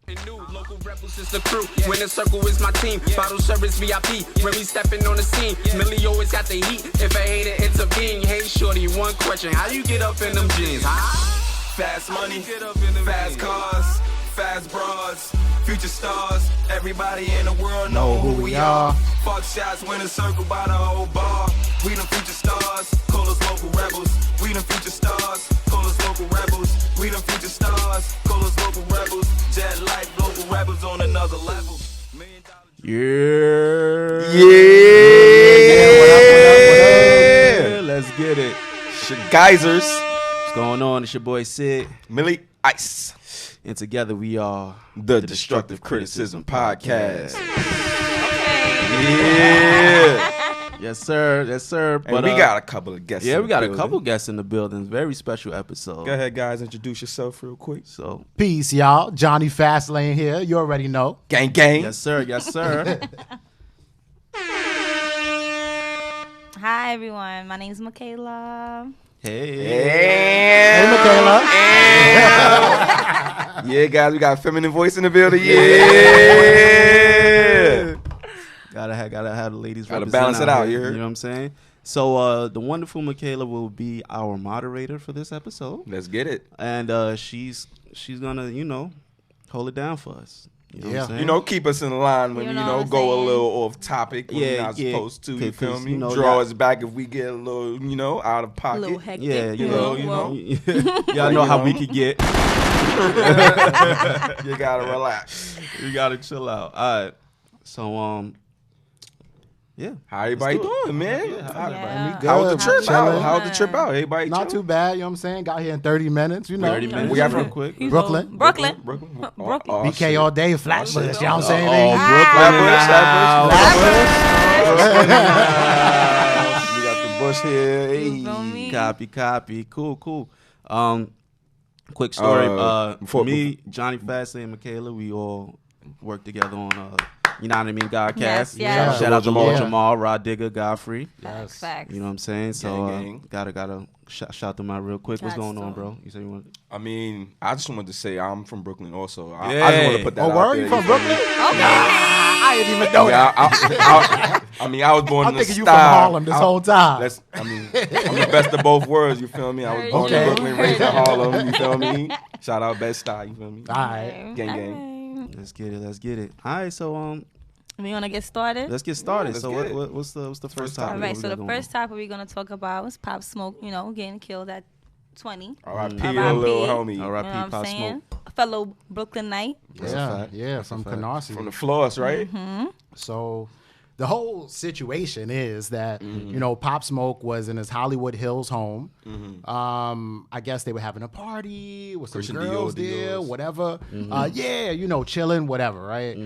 And new local rebels is the crew. Winner circle is my team. Bottle service VIP. When we stepping on the scene, Millie always got the heat. If a hater intervene, hey shorty, one question: how you get up in them jeans? Fast money, fast cars, fast bras, future stars. Everybody in the world know who we are. Fuck shots, winner circle by the whole bar. We them future stars, call us local rebels. We them future stars, call us local rebels. We them future stars, call us local rebels. Jet life, local rebels on another level. Yeah. Let's get it. It's your geysers. What's going on? It's your boy Sid. Millie Ice. And together we are The Destructive Criticism Podcast. Yeah. Yes, sir. Yes, sir. And we got a couple of guests. Yeah, we got a couple guests in the building. Very special episode. Go ahead, guys. Introduce yourself real quick. So, Peace, y'all. Jonny Fastlane here. You already know. Gang, gang. yes, sir. Yes, sir. Hi, everyone. My name is Michaela. Hey, Michaela. Yeah, guys, we got a feminine voice in the building. Yeah. Gotta have the ladies. Gotta represent balance it out, here, you heard? know what I'm saying? So, the wonderful Michaela will be our moderator for this episode, Let's get it. and she's gonna hold it down for us. You know what I'm saying? Keep us in line when, You know what I'm go a saying? little off topic when we're not supposed to. You feel me? Draw us back if we get a little, out of A pocket. little hectic. Yeah, you know. Y'all know how we could get. You gotta relax. You gotta chill out. All right. So, yeah. How everybody Let's do doing, man? Yeah, How- Yeah. Good. How's the trip Chilling. out? How's the trip out? Everybody Not too chilling? bad, you know what I'm saying? Got here in 30 minutes, you know. 30 minutes. We got real from- quick. You know, Brooklyn. Brooklyn. Brooklyn. Brooklyn. BK shit. all day, Flatbush, you know what I'm saying? Brooklyn in the Flatbush. We got the bush here. You feel me? Hey. Copy. Cool. Quick story. Before- Me, Jonny Fastlane, and Michaela, we all work together on Yanadameen Godcast. Yes. Shout out to Yeah. Lord Jamal, Rod Digger, Godfrey. Facts. You know what I'm saying? So Gang. gotta shout them out real quick. What's going on, bro? You say you want? I mean, I just wanted to say I'm from Brooklyn also. I Yeah. just want to put that Oh, out where are there. you from, feel me? Brooklyn? Okay. I didn't even know that. I mean, I was born I'm in the thinking you style. from Harlem this whole time. I'm the best of both worlds. You feel me? I was born in Brooklyn, raised in Harlem. You feel me? Shout out Best Style. You feel me? All right. Gang. Let's get it. All right, so We want to get started? let's get started. let's so get it. what's the first topic? All right, What so we the got going first topic we're going to talk about was Pop Smoke, getting killed at 20. R.I.P. R.I.P. little on? homie. You know R.I.P. what I'm Pop saying? Smoke. A fellow Brooklynite. That's a Yeah, fact. yeah, That's a from fact. Canarsie. From the floors, right? So the whole situation is that, Pop Smoke was in his Hollywood Hills home. I guess they were having a party with some Christian girls Dior, there, Dior's. whatever. Chilling, whatever, right?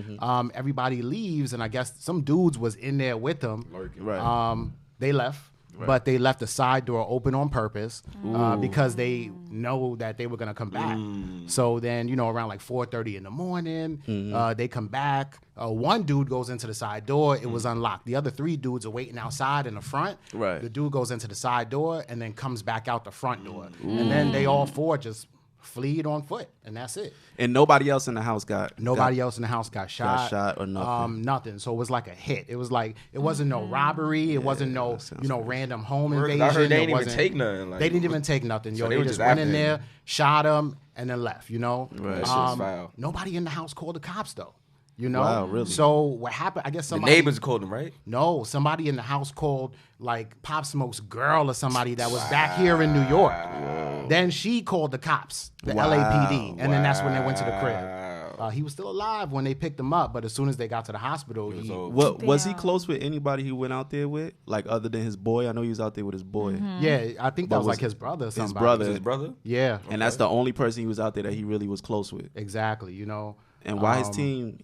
Everybody leaves, and I guess some dudes was in there with them. Right. They left. But they left the side door open on purpose because they know that they were going to come back. So then, around like 4:30 in the morning, they come back. One dude goes into the side door. It was unlocked. The other 3 dudes are waiting outside in the front. Right. The dude goes into the side door and then comes back out the front door. And then they all 4 just fleed on foot, and that's it. And nobody else in the house got Nobody else in the house got shot. or nothing. Nothing. So it was like a hit. It was like it wasn't no robbery. It wasn't no random home invasion. I heard they It didn't even wasn't- take nothing. They didn't even take nothing. So Yo, they they were just just went after in him. there, shot him, and then left. Right. That shit was foul. Nobody in the house called the cops though. Wow, really? So what happened? I guess The somebody. neighbors called him, right? No, somebody in the house called like Pop Smoke's girl or somebody that was back here in New York. Then she called the cops, the LAPD, and then that's when they went to the crib. He was still alive when they picked him up, but as soon as they got to the hospital, he What was he Damn. close with anybody he went out there with? Like other than his boy? I know he was out there with his boy. yeah, I think that was was like his brother or somebody. brother. His brother? Yeah, And that's the only person he was out there that he really was close with. exactly. And why his team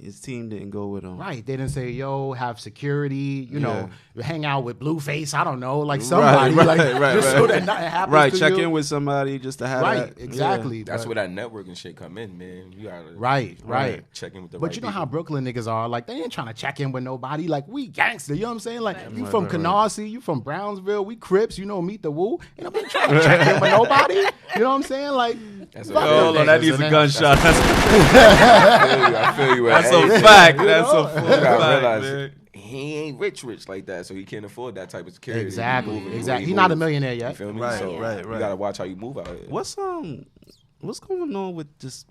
didn't go with him? Right. They didn't say, yo, have security, Yeah. hang out with Blueface. I don't know. Like somebody. Right, just so that nothing happens Right, to check you. in with somebody just to have Right, that. exactly. That's but- where that networking shit come in, man. You gotta Right. check in with the But right you know how people. Brooklyn niggas are. Like, they ain't trying to check in with nobody. Like, we gangster. You know what I'm saying? Like, you Right, from right, Canarsie, you from Brownsville, we Crips, meet the woo. Ain't nobody trying to check in with nobody. You know what I'm saying? Like, That's Fuck Hold them on, that niggas, needs a and gunshot. I feel you. That's Hey, a fact. That's a full You gotta fact, realize man. he ain't rich like that, so he can't afford that type of security. Exactly. Moving the way Exactly. he He's not a moves. millionaire You yet. feel me? Right, So right. You gotta watch how you move out here. What's going on with just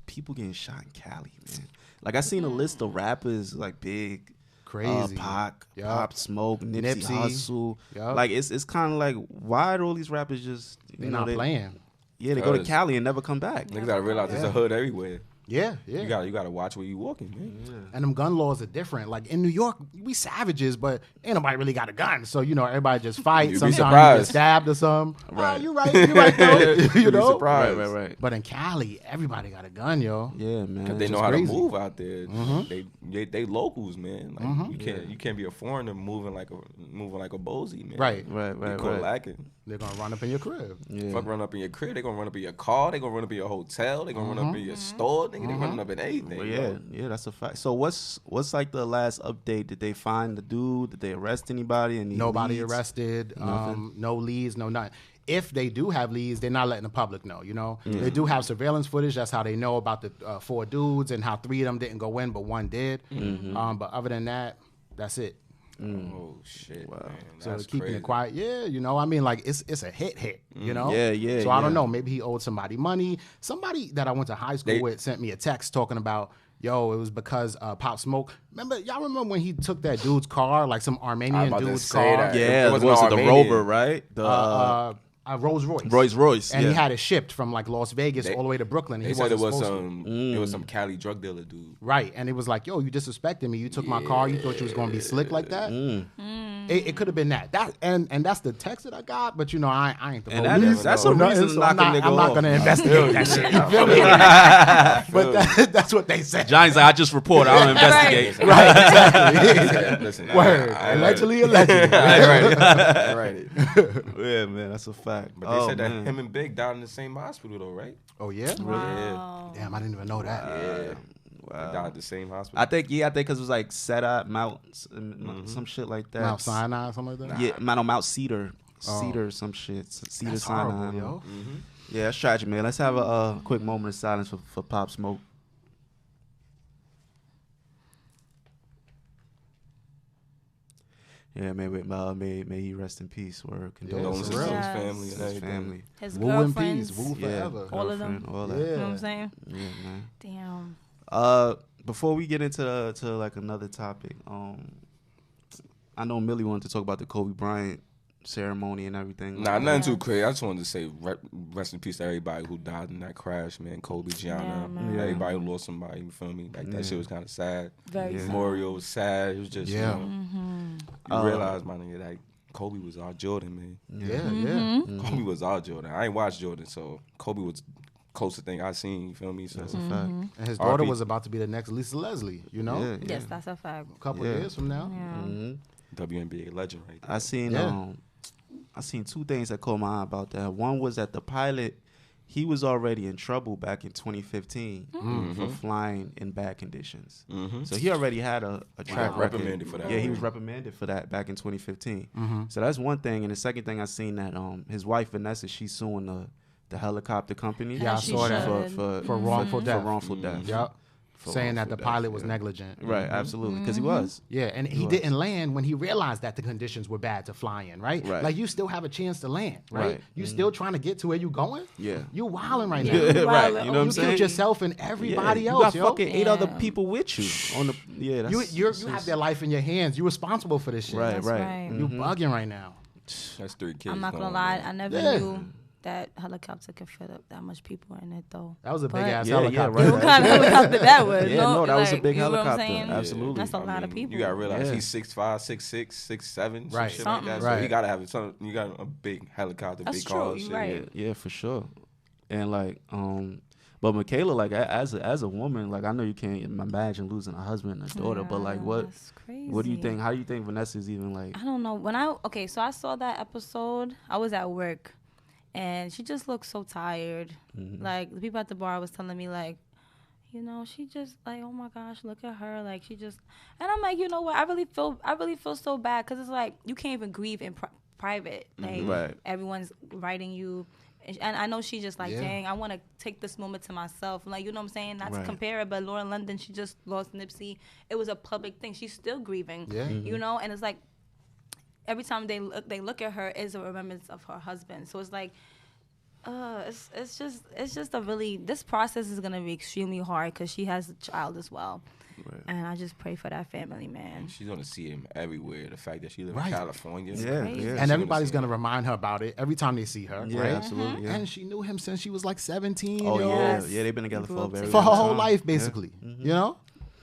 people getting shot in Cali, man? Like I seen a list of rappers like Big, Crazy. Pac, Yup. Pop Smoke, Nipsey Nipsey. Hussle. Yup. Like it's kind of like why are all these rappers just They're not playing. Yeah, they go to Cause- Cali and never come back. Niggas gotta realize there's a hood everywhere. Yeah, yeah. You gotta watch where you walking, man. And them gun laws are different. Like in New York, we savages, but ain't nobody really got a gun. So, everybody just fight. You'd be Sometimes you get surprised. stabbed or something. Right. You right though. You'd be surprised. Right. But in Cali, everybody got a gun, yo. Yeah, man. Cause they know Just how crazy. to move out there. They locals, man. Like you can't be a foreigner moving like a bozy, man. Right. Right. Caught lacking. They're gonna run up in your crib. Yeah. Fuck run up in your crib. They gonna run up in your car. They gonna run up in your hotel. They gonna run up in your store. Nigga, they running up in anything. Well, bro. yeah, that's a fact. So what's like the last update? Did they find the dude? Did they arrest anybody? Any Nobody leads? arrested. Nothing? No leads, no nothing. If they do have leads, they're not letting the public know. They do have surveillance footage. That's how they know about the 4 dudes and how 3 of them didn't go in, but 1 did. But other than that, that's it. Oh shit. Wow. Man, So that's keeping crazy. it quiet, I mean, like it's a hit, Yeah, So I don't yeah. know. Maybe he owed somebody money. Somebody that I went to high school with sent me a text talking about, yo, it was because Pop Smoke. Y'all remember when he took that dude's car, like some Armenian about to dude's say car? that. Yeah, It it wasn't was the Armenian. Rover, right? The A Rolls Royce. Rolls Royce. And yeah. he had it shipped from like Las Vegas They- all the way to Brooklyn. They He said it wasn't was supposed to. it was some Cali drug dealer dude. Right, and it was like, yo, you disrespected me. You took my car. You thought you was gonna be slick like that. It could have been that. And that's the text that I got. But I ain't the And police. that's or a nothing, reason to so knock I'm a not, nigga I'm not off. gonna investigate that shit. You feel me? But that's what they said. Johnny's like, I just report. I don't investigate. Right, exactly. Listen, Word. I Allegedly. I read it. Yeah, man, that's a fact. But they said that him and Big died in the same hospital though, right? Oh yeah. Wow. Damn, I didn't even know that. Yeah. They died at the same hospital. I think because it was like Mount, some shit like that. Mount Sinai or something like that. Yeah, Mount Cedar. Cedar, some shit. Cedar That's Sinai. horrible, yo. Yeah, that's tragic, man. Let's have a quick moment of silence for Pop Smoke. Yeah, may he rest in peace. Word, condolences Condolences to his Yes. family and to his everything. family. His Woo in girlfriends. peace. Woo Yeah, forever. All of them. girlfriend, all that. Yeah. You know what I'm saying? Yeah, man. Damn. Before we get into to like another topic, I know Millie wanted to talk about the Kobe Bryant ceremony and everything. Nah, nothing too crazy. I just wanted to say rest in peace to everybody who died in that crash, man. Kobe, Gianna, Yeah, man. everybody who lost somebody. You feel me? Like that shit was kind of sad. Very sad. Memorial was sad. It was just Yeah. you realize, my nigga, like Kobe was our Jordan, man. Yeah. Kobe was our Jordan. I ain't watched Jordan, so Kobe was closest thing I seen. You feel me? So That's a fact. And his daughter RP. was about to be the next Lisa Leslie. Yeah, Yes, that's a fact. A couple Yeah. years from now. Yeah. WNBA legend, right there. I seen Yeah. I seen 2 things that caught my eye about that. One was that the pilot, he was already in trouble back in 2015 for flying in bad conditions. So he already had a track record. reprimanded for that. Yeah, he was reprimanded for that back in 2015. So that's one thing. And the second thing I seen that his wife Vanessa, she's suing the helicopter company. Yeah, I she saw that. should. For wrongful death. For wrongful death. Yep. For Saying that the wrongful death, pilot was yeah. negligent. Right, absolutely, because he was. Yeah, and he didn't land when he realized that the conditions were bad to fly in, right? Right. Like you still have a chance to land, right? Right. You still trying to get to where you going? Yeah. You wilding right now. Yeah, right. You know what I'm You saying? killed yourself and everybody Yeah, else, you got yo. fucking 8 other Yeah. people with you on the. Yeah, that's, You have their life in your hands. You're responsible for this shit. right, That's right. right. You bugging right now. That's 3 kids. I'm not gonna gone, lie. man. I never Yeah. knew that helicopter could fit up that much people in it, though. That was a big But- ass Yeah, yeah, helicopter. right. What kind of helicopter that was? Yeah, no, that was a like, big you know what I'm helicopter. saying? Absolutely. That's a I lot of mean, people. You gotta realize Yeah. he's 6'5", 6'6", 6'7", some Right. shit like that. Something. So Right. you gotta have some. You got a big helicopter, That's big true, car. you shit. right. Yeah, for sure. And like, but Michaela, like as a woman, like I know you can't imagine losing a husband and a daughter, but like what That's crazy. what do you think? How do you think Vanessa's even like? I don't know. So I saw that episode. I was at work, and she just looked so tired. Like the people at the bar was telling me, like, she just like, oh my gosh, look at her. Like she just, and I'm like, you know what? I really feel so bad because it's like you can't even grieve in private. Like Right. everyone's writing you. And I know she just like, Yeah. dang, I want to take this moment to myself. Like, you know what I'm saying? Not to Right. compare it, but Lauren London, she just lost Nipsey. It was a public thing. She's still grieving. Yeah. You know? And it's like, every time they look at her is a remembrance of her husband. So it's like, it's just a really, this process is going to be extremely hard because she has a child as well. Right. And I just pray for that family, man. She's gonna see him everywhere. The fact that she lives Right. in California. Yeah, crazy. yeah. And everybody's gonna remind her about it every time they see her. Yeah, right? absolutely. Yeah. And she knew him since she was like 17. Oh yo. yeah, Yes. yeah. They've been together for a very For her long whole time. life, Yeah. basically. You know?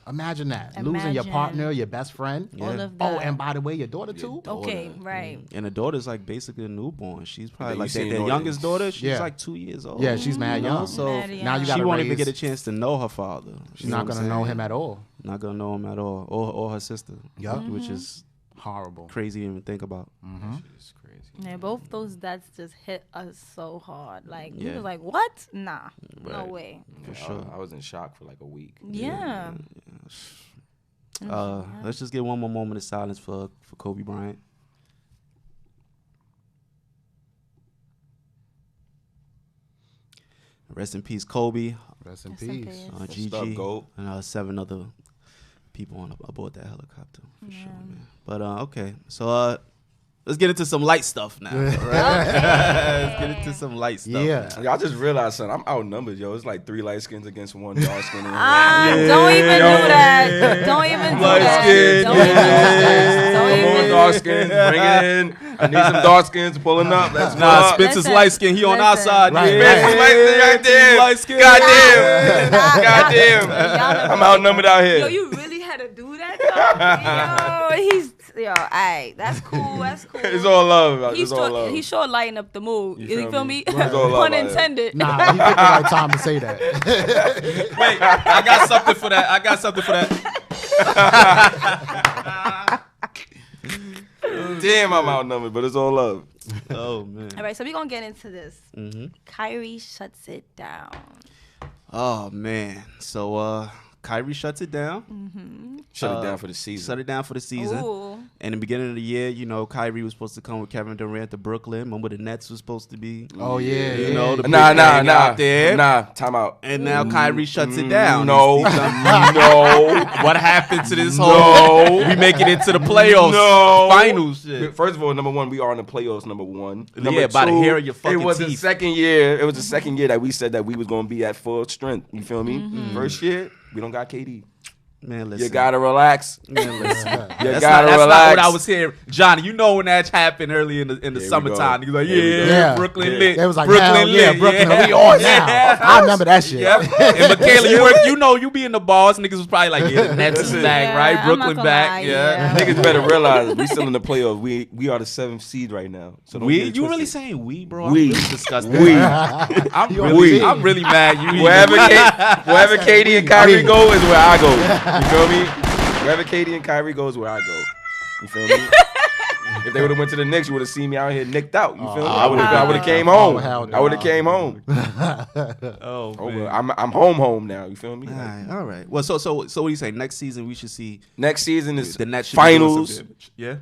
Imagine that. Losing your Imagine. partner, your best friend. Yeah. All of Oh, that. and by the way, your daughter too? Okay, right. And the daughter's like basically a newborn. She's probably you like seen their all youngest this. daughter. She's Yeah. like 2 years old. Yeah, she's mad young. So Mad now young. you she gotta won't even raise- get a chance to know her father. She's not gonna know him at all. Not gonna know him at all, or her sister. Yup. Which is Horrible. crazy to even think about. It's crazy. Yeah, both those deaths just hit us so hard. Like, we Yeah. was like, what? Nah, no Right. way. For Yeah, sure. I was in shock for like a week. Yeah. Let's just get one more moment of silence for Kobe Bryant. Rest in peace, Kobe, Rest in Rest in peace. peace. Gigi, up, Goat? and 7 other people aboard that helicopter. For sure, man. But okay, so let's get into some light stuff now. Right? Let's get into some light stuff. Yeah. Y'all just realized, son, I'm outnumbered, yo. It's like 3 light skins against 1 dark skin. Don't even do that. Don't even do Light that. skin, Don't even do that. Don't Come on, even. dark skins, bring it in. I need some dark skins pulling up. Let's go. Nah, Spencer's Listen, light skin. He on our listen. side. Right, yeah. right. Spencer's light skin. Goddamn. Goddamn. I'm outnumbered out Yo, here. you really had to do that, though? Alright, that's cool. That's cool. It's all love. He's It's all love. he sure lighting up the mood. You feel me? It's all love Pun out here. intended. Nah, he picked the right time to say that. Wait, I got something for that. Damn, I'm outnumbered, but it's all love. Oh man. All right, so we're gonna get into this. Kyrie shuts it down. Oh man. So Kyrie shuts it down. Shut it down for the season. Shut it down for the season. Ooh. In the beginning of the year, you know, Kyrie was supposed to come with Kevin Durant to Brooklyn. Remember the Nets was supposed to be. Oh, yeah. You know, the big Nah, thing out there. time out. And now Kyrie shuts it down. No, He's no, What happened to this whole? We make it into the playoffs, no. finals shit. First of all, number one, we are in the playoffs. Number one, number Yeah, by the hair of your fucking It was the teeth. second year. It was the second year that we said that we was gonna be at full strength. You feel me? First year, we don't got KD. Man, listen. You gotta relax. Man, listen. You That's gotta not relax. what I was hearing, Johnny. You know when that happened early in the Here we summertime. go. You're like, Here we yeah, go. Yeah. Brooklyn Yeah. lit. They was like, Brooklyn hell yeah, lit. Brooklyn, yeah. we on now. Yeah. I remember that shit. Yep. And Michaela, you know you be in the bars. Niggas was probably like, yeah, the Nets is Listen. back, Yeah, right? I'm Brooklyn not gonna back. lie, Yeah. yeah. Niggas better realize we still in the playoffs. We are the 7th seed right now. So don't We, get it you really twisted. saying we, bro? We. I'm really disgusted. We. I'm really mad. You Wherever KD and Kyrie go is where I go. You feel me? Wherever KD and Kyrie goes, where I go. You feel me? If they would have went to the Knicks, you would have seen me out here nicked out. You feel me? I would have came home. hell no. I would have came home. Oh, Oh, man. well, I'm home now. You feel me? All right. Well, so what do you say? Next season we should see Next season is the Nets should be doing some finals. damage. Yeah.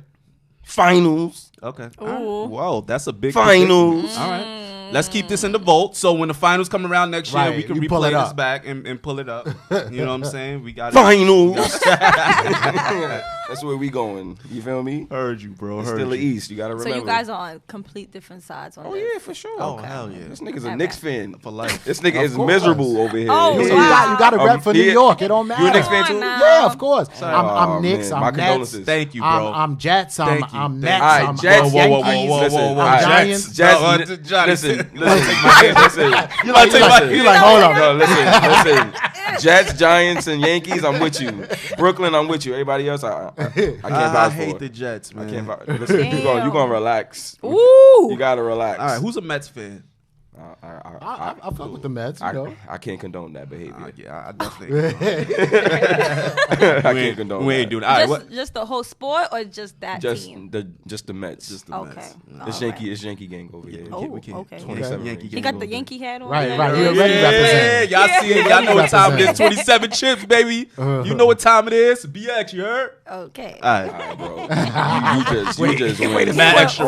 Finals. Okay. Ooh. All right. Whoa, that's a big Finals. prediction. All right. Let's keep this in the vault. So when the finals come around next year, Right, we can you pull replay it this up. back and pull it up. You know what I'm saying? We got Finals. That's where we going. You feel me? Heard you, bro. It's Heard still the you. East. You gotta So remember. you guys are on complete different sides on Oh this. yeah, for sure. Oh, hell yeah. This nigga's a Okay. Knicks fan. For life. This nigga Of is course. miserable over here. Oh, He- So wow. you got to rep for New yeah. York. It don't matter. You a Knicks fan Come too? on now. Yeah, of course. Sorry. I'm Oh, Knicks. man. My I'm Nets. condolences. Thank you, bro. I'm Jets. I'm Thank you. I'm Thank Nets. you. All right, I'm Jets. Yankees. Listen, I'm all right, Giants. Jets. Johnny, Listen. You like, hold on. No, listen. Jets, Giants, and Yankees. I'm with you. Brooklyn, I'm with you. Everybody else, I can't I vouch for hate it. the Jets, man. I can't vouch. Listen, you Damn. gonna relax. Ooh. You gotta relax. All right, who's a Mets fan? All right. I fuck with the Mets, you know. I can't condone that behavior. Yeah, I definitely. I can't condone We that. ain't doing that. All right, what? Just the whole sport or just that team? Just the Mets. Just the Okay. Mets. It's Yankee. It's Yankee gang over here. Oh, We can't. okay. 27 Yankee rings. He got the Yankee hat on. Right, Yeah, right. He yeah. already representing. Y'all see it. Y'all know what time it is. Represent. 27 chips, baby. You know what time it is. BX, you heard? Okay. All right. All right, bro. You just wait a minute. Extra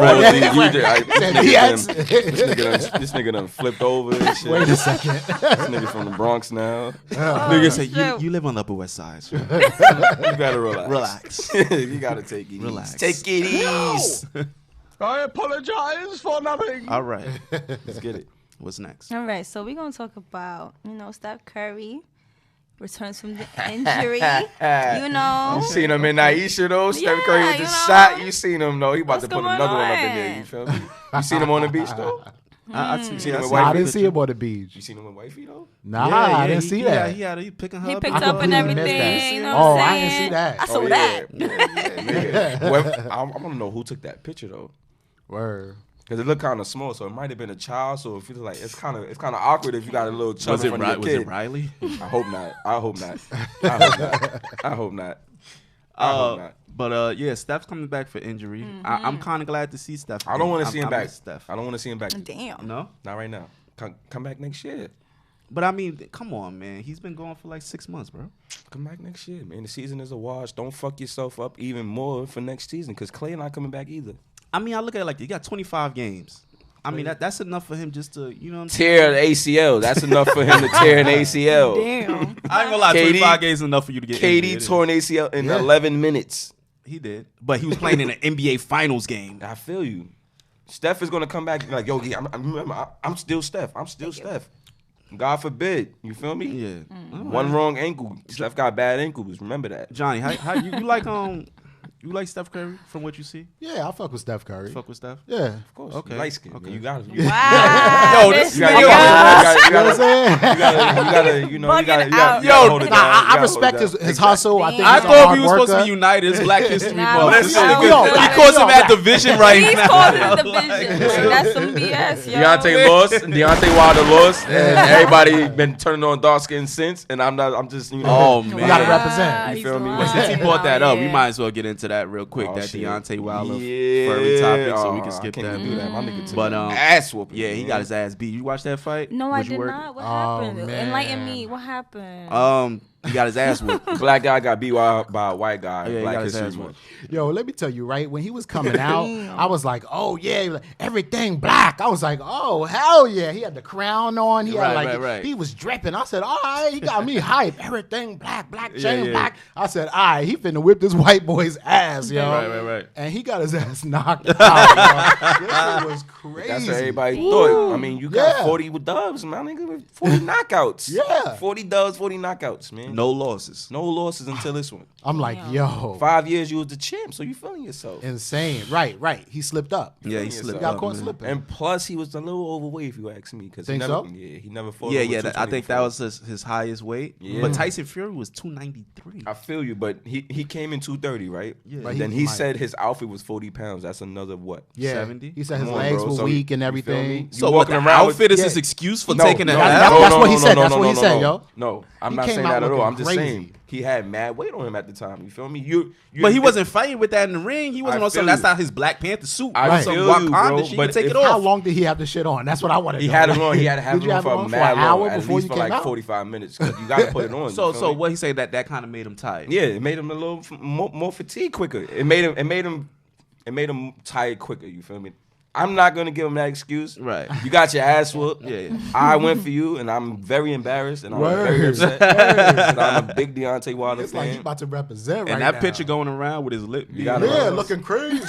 This nigga done flipped over and shit. Wait a second. This nigga from the Bronx now. Nigga said, shit. you live on the Upper West Side. So. You gotta relax. You gotta take it Relax. easy. Take it easy. I apologize for nothing. All right. Let's get it. What's next? All right, so we're gonna talk about Steph Curry returns from the injury. You know, You seen him in Aisha though? Steph Yeah, Curry with the you know. shot. You seen him though? He about What's to put going another one up in on? there. You feel me? You seen him on the beach though? I seen him with Nah, I wifey? didn't see him on the beach. You seen him with wifey though? Nah, I didn't see that. He picking her he up. picked I up and completely missed everything. that. You know what Oh, I'm I didn't saying? see that. I saw that. Yeah. Well, I want to know who took that picture though, Word. because it looked kind of small, so it might have been a child. So it feels like it's kind of awkward if you got a little child Was in it, front of your was kid. it Riley? I hope not. I hope not. I hope not. I hope not. I hope not. But yeah, Steph's coming back for injury. I'm kind of glad to see Steph. I don't want to I'm- see him I back. miss Steph. I don't want to see him back. Damn. No, Not right now. Come back next year. but I mean, come on, man. He's been going for like 6 months, bro. Come back next year, man. The season is a wash. Don't fuck yourself up even more for next season, because Clay not coming back either. I mean, I look at it like you got 25 games. I mean, that's enough for him just to, you know what I'm Tear the ACL. That's enough for him to tear an ACL. Damn. I ain't gonna lie, KD 25 games is enough for you to get KD injured. tore an ACL in 11 minutes. He did. But he was playing in an NBA Finals game. I feel you. Steph is gonna come back and be like, yo, yeah, I'm still Steph. I'm still Steph. God forbid. You feel me? Yeah. One wrong ankle. Steph got bad ankles. Remember that. Johnny, how you like Steph Curry from what you see? Yeah, I fuck with Steph Curry. Fuck with Steph? Yeah. Of course. Okay. Light skin. Okay. You got it. Wow. Yo, this this nigga- nigga. You You know what I'm saying? Bugging out. Yo, I respect his hustle. I think I he's a thought hard we were supposed to worker. be united. It's Black History Nah, Month. but This yo, nigga- yo, he calls him at division right He's now. calling it division. Like, that's some BS, yo. Deontay lost. Deontay Wilder lost, and everybody been turning on dark skin since. And I'm not. I'm just Oh, man. You gotta represent. You feel me? But since he brought that up, we yeah. might as well get into that real quick. Oh, that shit. Deontay Wilder Yeah. furry topic, so we Oh, can skip I can't that. do that. My nigga took But, an ass whooping. Yeah, he got his ass beat. You watched that fight? No, I Was you did working? not. What Oh, happened? man. Enlighten me. What happened? He got his ass whooped. Black guy got beat by a white guy. Yeah, he Black got his History ass Month. Yo, let me tell you, right? When he was coming out, I was like, oh, yeah, everything black. I was like, oh, hell yeah. He had the crown on. He had Right. he was dripping. I said, all right, he got me hype. Everything black chain yeah. black. I said, all right, he finna whip this white boy's ass, yo. Right. And he got his ass knocked out, yo. This shit was crazy. That's what everybody thought. I mean, you got Yeah. 40 dubs, man. Nigga, with 40 knockouts. Yeah. 40 dubs, 40 knockouts, man. No losses. No losses until this one. I'm like, yo. 5 years you was the champ, so you feeling yourself. Insane. Right. He slipped up. Yeah, he He slipped got up. caught man. slipping. And plus, he was a little overweight, if you ask me. Cause Think he never, so? Yeah, he never fought. Yeah, over I 220 think that before. was his highest weight. Yeah. But Tyson Fury was 293. I feel you, but he came in 230, right? Yeah. But And then he he might- said his outfit was 40 pounds. That's another what? Yeah. 70? He said his Come on, legs bro. were So weak and you feel me? everything. You So what, the walking around with- outfit is yeah. his excuse for No, taking no, a no, nap? That's what he no, said. no, That's no, what he no, said, no. yo. No, I'm He not came saying out that at all. looking I'm just crazy. saying he had mad weight on him at the time. You feel me? You But he wasn't fighting with that in the ring. He wasn't I on some. feel That's you. not his Black Panther suit. I Right. Some feel you, Wakanda bro, shit. but You take if- it off. How long did he have the shit on? That's what I want to know. He had it on. He had to have Did it you on have for it a on for mad an hour long, at before least you for came like out? 45 minutes. 'Cause you got to put it on. So you feel me? what he say that kind of made him tired? Yeah, it made him a little more fatigued quicker. It made him tired quicker. You feel me? I'm not gonna give him that excuse. Right. You got your ass whooped. Yeah. I went for you, and I'm very embarrassed, and I'm very Word. upset. 'Cause I'm a big Deontay Wilder It's like he fan. about to represent right And that now. picture going around with his lip. You gotta Yeah, run. looking crazy.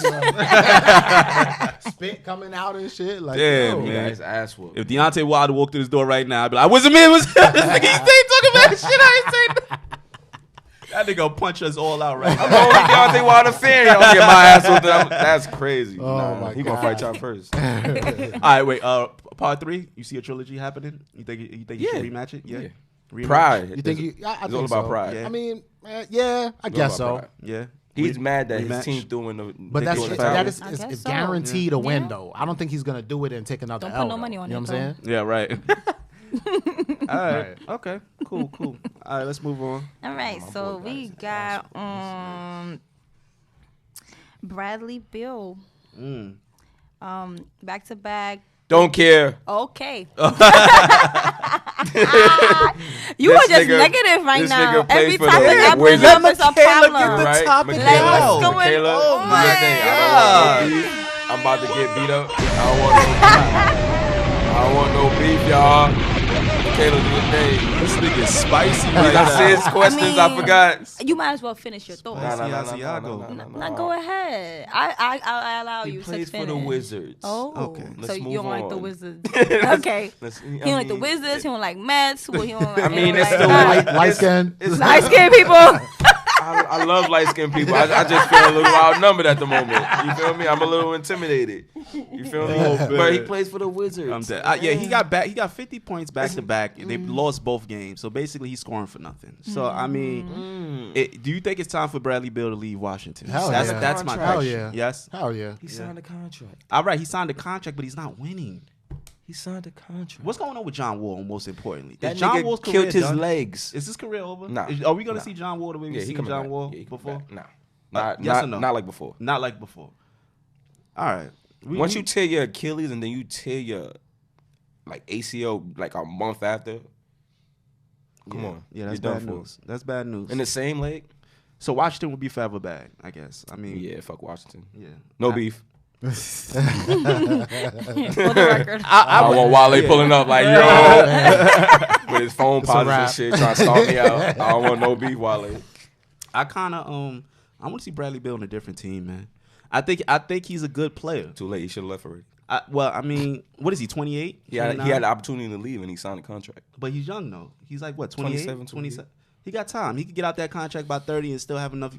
Spit coming out and shit. Like, Damn, yo. He got man. his ass whooped. If Deontay Wilder walked through this door right now, I'd be like, "What's it, man? What's this nigga? He ain't talking about shit. I ain't saying that." That nigga gonna punch us all out right I'm now. the only Deontay Wilder fan. He don't get my ass whooped. That's crazy. Oh, my he gonna God. fight y'all first. All right, wait. Part 3. You see a trilogy happening? You think you Yeah. should rematch it? Yeah. Rematch? Pride. You think It's- I It's think all about so. pride. Yeah. I mean, yeah, I guess about so. pride. Yeah. He's mad that rematch. his team's doing the. But they that's doing the that title. is I it's, guess it's so. guaranteed to win Yeah. though. I don't think he's gonna do it and take another Don't L. put no though. money on you know it, what I'm saying? Yeah, right. All right. Right. Okay. Cool. All right. Let's move on. All right, so we got Bradley Beal. Back to back. Don't care. Okay. You are just negative right this now. nigga plays Every for topic the I bring Wizards. up is a problem. Right? topic Like, out. what's going Michaela, on? do your thing. I don't want no beef. I'm about to get beat up. I don't want no beef, y'all. Michaela, do your thing. This nigga spicy. You got Sid's questions. I forgot. You might as well finish your thoughts. No. Go ahead. I allow He you to plays finish. for the Wizards. Oh, Okay. so Let's you move don't like the on. Wizards? Okay. He don't like the mean, Wizards. He don't like Mets. Well, he don't like. I mean, he it's don't still like Light skin. light skinned people. I love light skinned people. I just feel a little outnumbered at the moment. You feel me? I'm a little intimidated. You feel me? But he plays for the Wizards. I'm dead. Yeah, he got back. He got 50 points back to back. They lost both games, so basically he's scoring for nothing. So I mean, do you think it's time for Bradley Beal to leave Washington? Hell that's yeah. that's my Hell question. yeah. Yes. Hell yeah. He signed a contract. All right, he signed a contract, but he's not winning. He signed a contract. What's going on with John Wall? Most importantly, That is John nigga Wall's killed career his done? legs. Is his career over? Nah. Are we gonna Nah. see John Wall the way we Yeah, he seen coming John back. Wall Yeah, he coming before? back. Nah. Not, yes not, or no? not like before. Not like before. All right. Once you tear your Achilles and then you tear your like ACL like a month after, come on. Yeah, that's You're bad done for. news. That's bad news. In the same leg? So Washington would be forever bad, I guess. I mean, Yeah, fuck Washington. yeah. No beef. For the record. I want Wale pulling up like, yo, with his phone pauses and wrap. shit, trying to stalk me out. I don't want no beef, Wale. I kind of I want to see Bradley Beal on a different team, man. I think he's a good player. Too late. He should have left already. Well, I mean, what is he? 28? He had the opportunity to leave and he signed a contract. But he's young though. He's like what? 28? 27, 27. He got time. He could get out that contract by 30 and still have enough,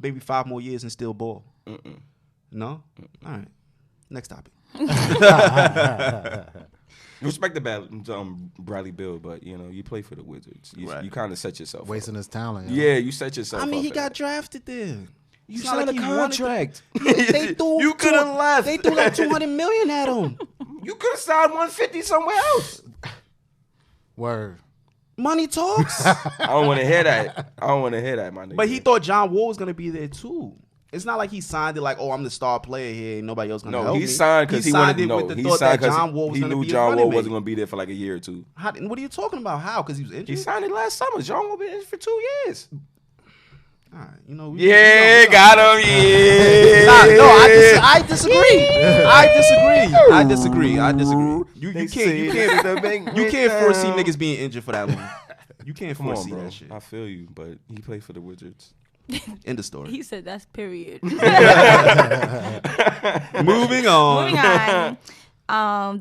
maybe 5 more years and still ball. No. All right. Next topic. Respect the Bradley Beal, but you know you play for the Wizards. Right. You kind of set yourself Wasting up. his talent. Yeah, you set yourself. I mean, up he for got that. drafted there. You It's not signed like a he wanted to- contract. They threw You could have left. They threw like 200 million at him. You could have signed 150 somewhere else. Word. Money talks. I don't want to hear that. My nigga. But he thought John Wall was gonna be there too. It's not like he signed it like, oh, I'm the star player here, and nobody else gonna help me. he signed because he wanted it no. with the He thought signed that because John Wall was he gonna knew be John his Wall running wasn't mate. going to be there for like a year or two. What are you talking about? How? Because he was injured. He signed it last summer. John Wall been in for 2 years. All right, you know. Yeah, we got him. Yeah. No, I disagree. I disagree. You can't foresee niggas being injured for that long. You can't Come on, foresee bro. that shit. I feel you, but he played for the Wizards. End of story. He said that's period. Moving on. Moving on.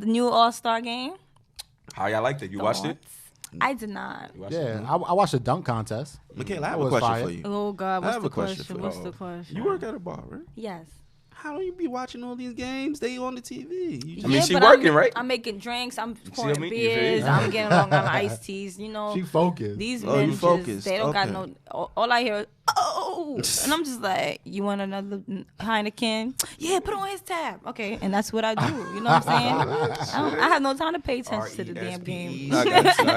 The new All-Star game. How y'all liked it? You watched it? I did not. You watched it? Yeah, I watched a dunk contest. Michaela, I have That a was question fire. for you. Oh God, I what's have the a question question? for What's you. the question? You work at a bar, right? Yes. How do you be watching all these games? They on the TV. You I mean, she but working, right? I'm making drinks. I'm what I pouring mean? You feel beers. me? I'm getting along on iced teas. You know, She focused. these Oh, you men focused. just, they don't got Okay. no. All I hear is, oh, and I'm just like, you want another Heineken? Yeah, put on his tab. Okay, and that's what I do. You know what I'm saying? I have no time to pay attention to the damn game. I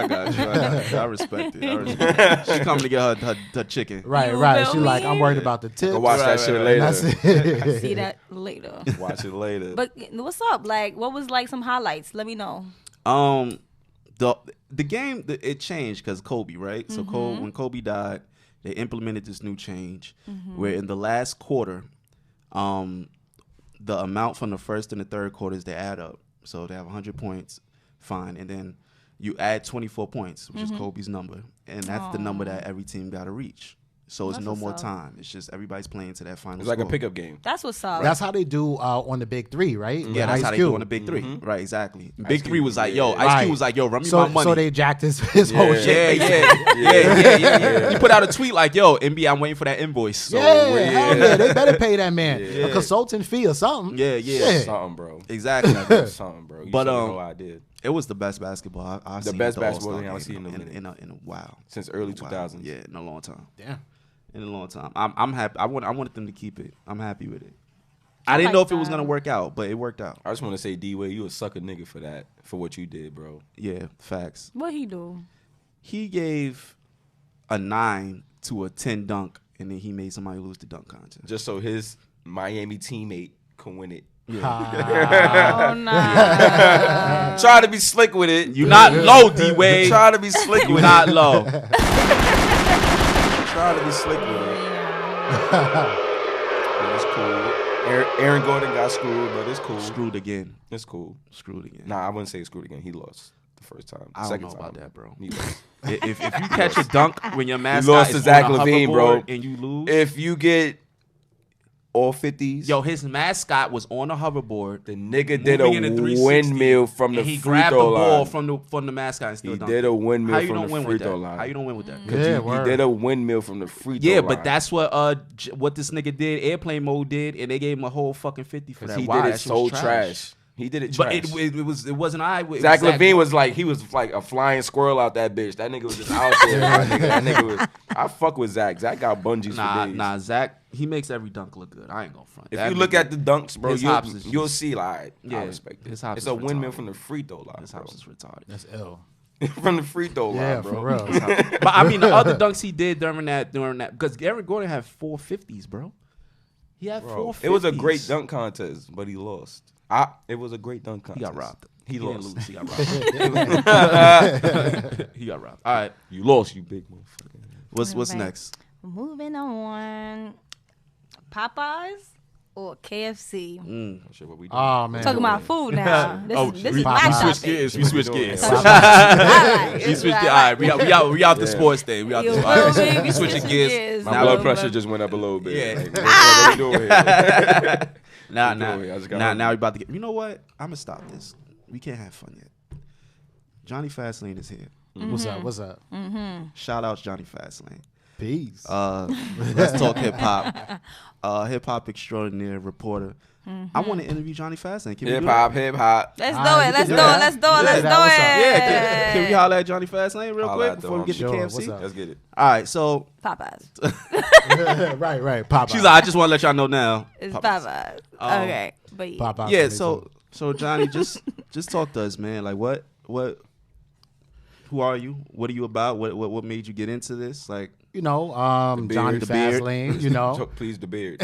got you. I respect it. She coming to get her chicken. Right, You right. feel She like, me? I'm worried about the tips. Go watch that shit And later. that's it. See that later. Watch it later. But what's up? Like, what was like some highlights? Let me know. The game it changed because Kobe, right? So when Kobe died, they implemented this new change where in the last quarter, the amount from the first and the third quarters they add up. So they have 100 points, fine, and then you add 24 points, which is Kobe's number, and that's the number that every team got to reach. So it's That's no what's more up. time. It's just everybody's playing to that final It's like a score. pickup game. That's what's up. That's how they do on the Big Three, right? Yeah, that's Ice how they Cube. do on the Big Three. Right, exactly. Big Cube, Three was like, yo, yeah. Ice Cube was like, yo, run me my money. So they jacked his whole shit. Yeah. He put out a tweet like, yo, NBA, I'm waiting for that invoice. So, Hell yeah, they better pay that man a consulting fee or something. Yeah. Shit. Something, bro. Exactly. Something, bro. You But, should know I did. It was the best basketball I've The seen. best at basketball All-Star game I've game seen in a minute. in a while. Since early Wow. 2000s. Yeah, in a long time. Damn. in a long time. I'm happy. I wanted them to keep it. I'm happy with it. I didn't know if it was gonna work out, but it worked out. I just want to say, D-Wade, you a sucker nigga for what you did, bro. Yeah, facts. What he do? He gave a 9 to a 10 dunk, and then he made somebody lose the dunk contest. Just so his Miami teammate can win it. Oh no! Try to be slick with it. You not low, D-Wade. Try to be slick with it. Not low. Try to be slick with it. But it's cool. Aaron Gordon got screwed, but it's cool. Screwed again. It's cool. Screwed again. Nah, I wouldn't say screwed again. He lost the first time. I don't Second know time, about that, bro. He lost. If you catch a dunk when your mascot lost to is Zach on a LaVine, hoverboard bro. and you lose. If you get all 50s, Yo, his mascot was on a hoverboard. the nigga did a moving in a 360, windmill from the and he free grabbed the throw ball line. from the mascot and still He dunked did it. a windmill How you from don't the win free with throw that? line. How you don't win with that? Yeah, He word. did a windmill from the free throw Yeah, line. but that's what this nigga did. Airplane mode did, and they gave him a whole fucking 50 for that. he Why? did it That shit so was trash. He did it But trash. it wasn't I. Zach LaVine was like a flying squirrel out that bitch. That nigga was just out there. My nigga. That nigga was. I fuck with Zach. Zach got bungees for days. Nah. Zach, he makes every dunk look good. I ain't gonna front. If That you look nigga- at the dunks, bro, his hops is you'll just- see like Yeah, I respect it. his hops It's is a windmill retarded. from the free throw line. his Bro. house is retarded. That's ill. From the free throw Yeah, line, bro. for real. But I mean, the other dunks he did during that, because Aaron Gordon had 450s, bro. He had Bro, 450s. it was a great dunk contest, but he lost. It was a great dunk He contest. got robbed. He didn't lost. lose. He got robbed. He got robbed. All right. You lost, you big motherfucker. What's Right. next? Moving on. Popeyes or KFC? Shit, what we doing? Oh man. Talking about food now. This is my Popeyes. topic. We switched gears. All right. We switched gears. All right. We out the sports thing. We out the You sports. feel me? We switching gears. My Now blood we- pressure just went up a little bit. Yeah. Like, what we doing here? Now I just got we about to get. You know what? I'm gonna stop this. We can't have fun yet. Johnny Fastlane is here. What's up? What's up? Shout out Johnny Fastlane. Peace. Let's talk hip hop. Hip hop extraordinaire reporter. I want to interview Johnny Fastlane. Can we do Hip that? hop, hip hop. Let's All do right, it. you Let's can do do it. that. Let's do it. Yeah, Let's do that was up. Yeah, can we it. holler at Johnny Fastlane real Holla quick at before we them. get to Sure, KFC? what's up? Let's get it. All right, so Popeyes. right. Popeye. she's like, I just want to let y'all know now. It's Popeyes. Popeyes. Um, Okay. But yeah. Popeye. Yeah, so Johnny, just talk to us, man. Like, what, who are you? What are you about? What made you get into this? Like, You know, beard. Johnny The beard. Fastlane. You know, Please the beard.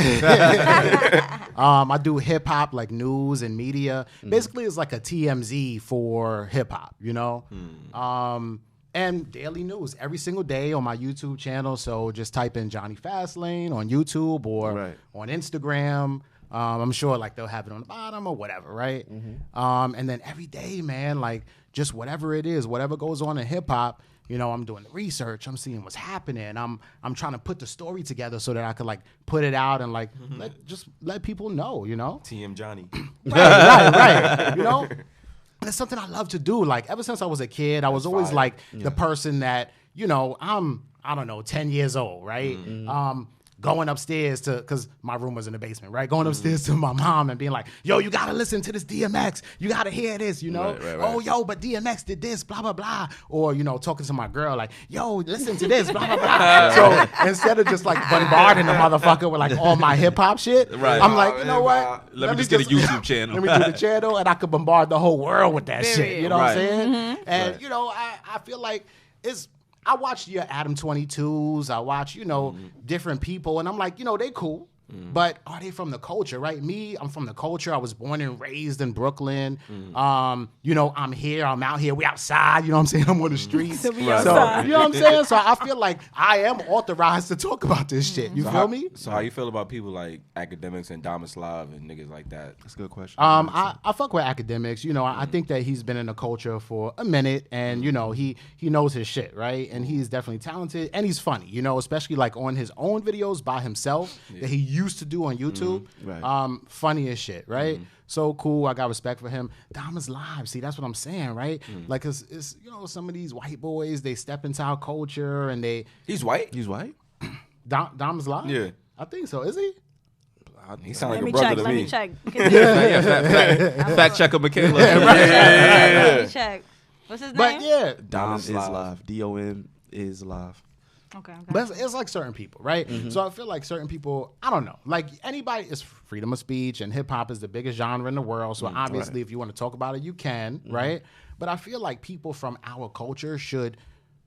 I do hip hop like news and media. Basically, it's like a TMZ for hip hop. You know, and daily news every single day on my YouTube channel. So just type in Johnny Fastlane on YouTube or Right. on Instagram. I'm sure like they'll have it on the bottom or whatever, right? And then every day, man, like just whatever it is, whatever goes on in hip hop, you know, I'm doing the research, I'm seeing what's happening, I'm trying to put the story together so that I could like put it out and like let people know, you know. TM Johnny. Right. You know, and it's something I love to do. Like ever since I was a kid, I was always fire. like the person that, you know, I don't know, 10 years old, right? Going upstairs because my room was in the basement, right? Going upstairs to my mom and being like, yo, you gotta listen to this DMX. You gotta hear this, you know? Right. Oh, yo, but DMX did this, blah, blah, blah. Or, you know, talking to my girl like, yo, listen to this, blah, blah, blah. So instead of just like bombarding the motherfucker with like all my hip hop shit, Right. I'm like, you know what? Let me just get a YouTube channel. Let me do the channel and I could bombard the whole world with that shit. Period. You know what I'm Right. saying? And, you know, I feel like I watch your Adam 22s. I watch, you know, different people. And I'm like, you know, they cool. But are they from the culture, right? Me, I'm from the culture. I was born and raised in Brooklyn. You know, I'm here. I'm out here. We outside. You know what I'm saying? I'm on the streets. So we So, outside. you know what I'm saying? So I feel like I am authorized to talk about this shit. You feel me? So how you feel about people like academics and Domislav and niggas like that? that's a good question. I fuck with academics. You know, I think that he's been in the culture for a minute, and you know, he knows his shit, right? And he's definitely talented, and he's funny. You know, especially like on his own videos by himself that he used to do on YouTube. Right. Funny as shit, right? So cool. I got respect for him. Dom is live. See, that's what I'm saying, right? Like, it's you know, some of these white boys, they step into our culture and He's white. He's white. Dom is live. Yeah. I think so. Is he? He sound like Let me a brother check. to Let me. me check. Fact checker Michaela. Let me check. What's his name? But yeah, Dom is live. live. DOM is live. Okay. But it's like certain people, right? So I feel like certain people, I don't know, like anybody, it's freedom of speech, and hip hop is the biggest genre in the world. So obviously, if you want to talk about it, you can, right? But I feel like people from our culture should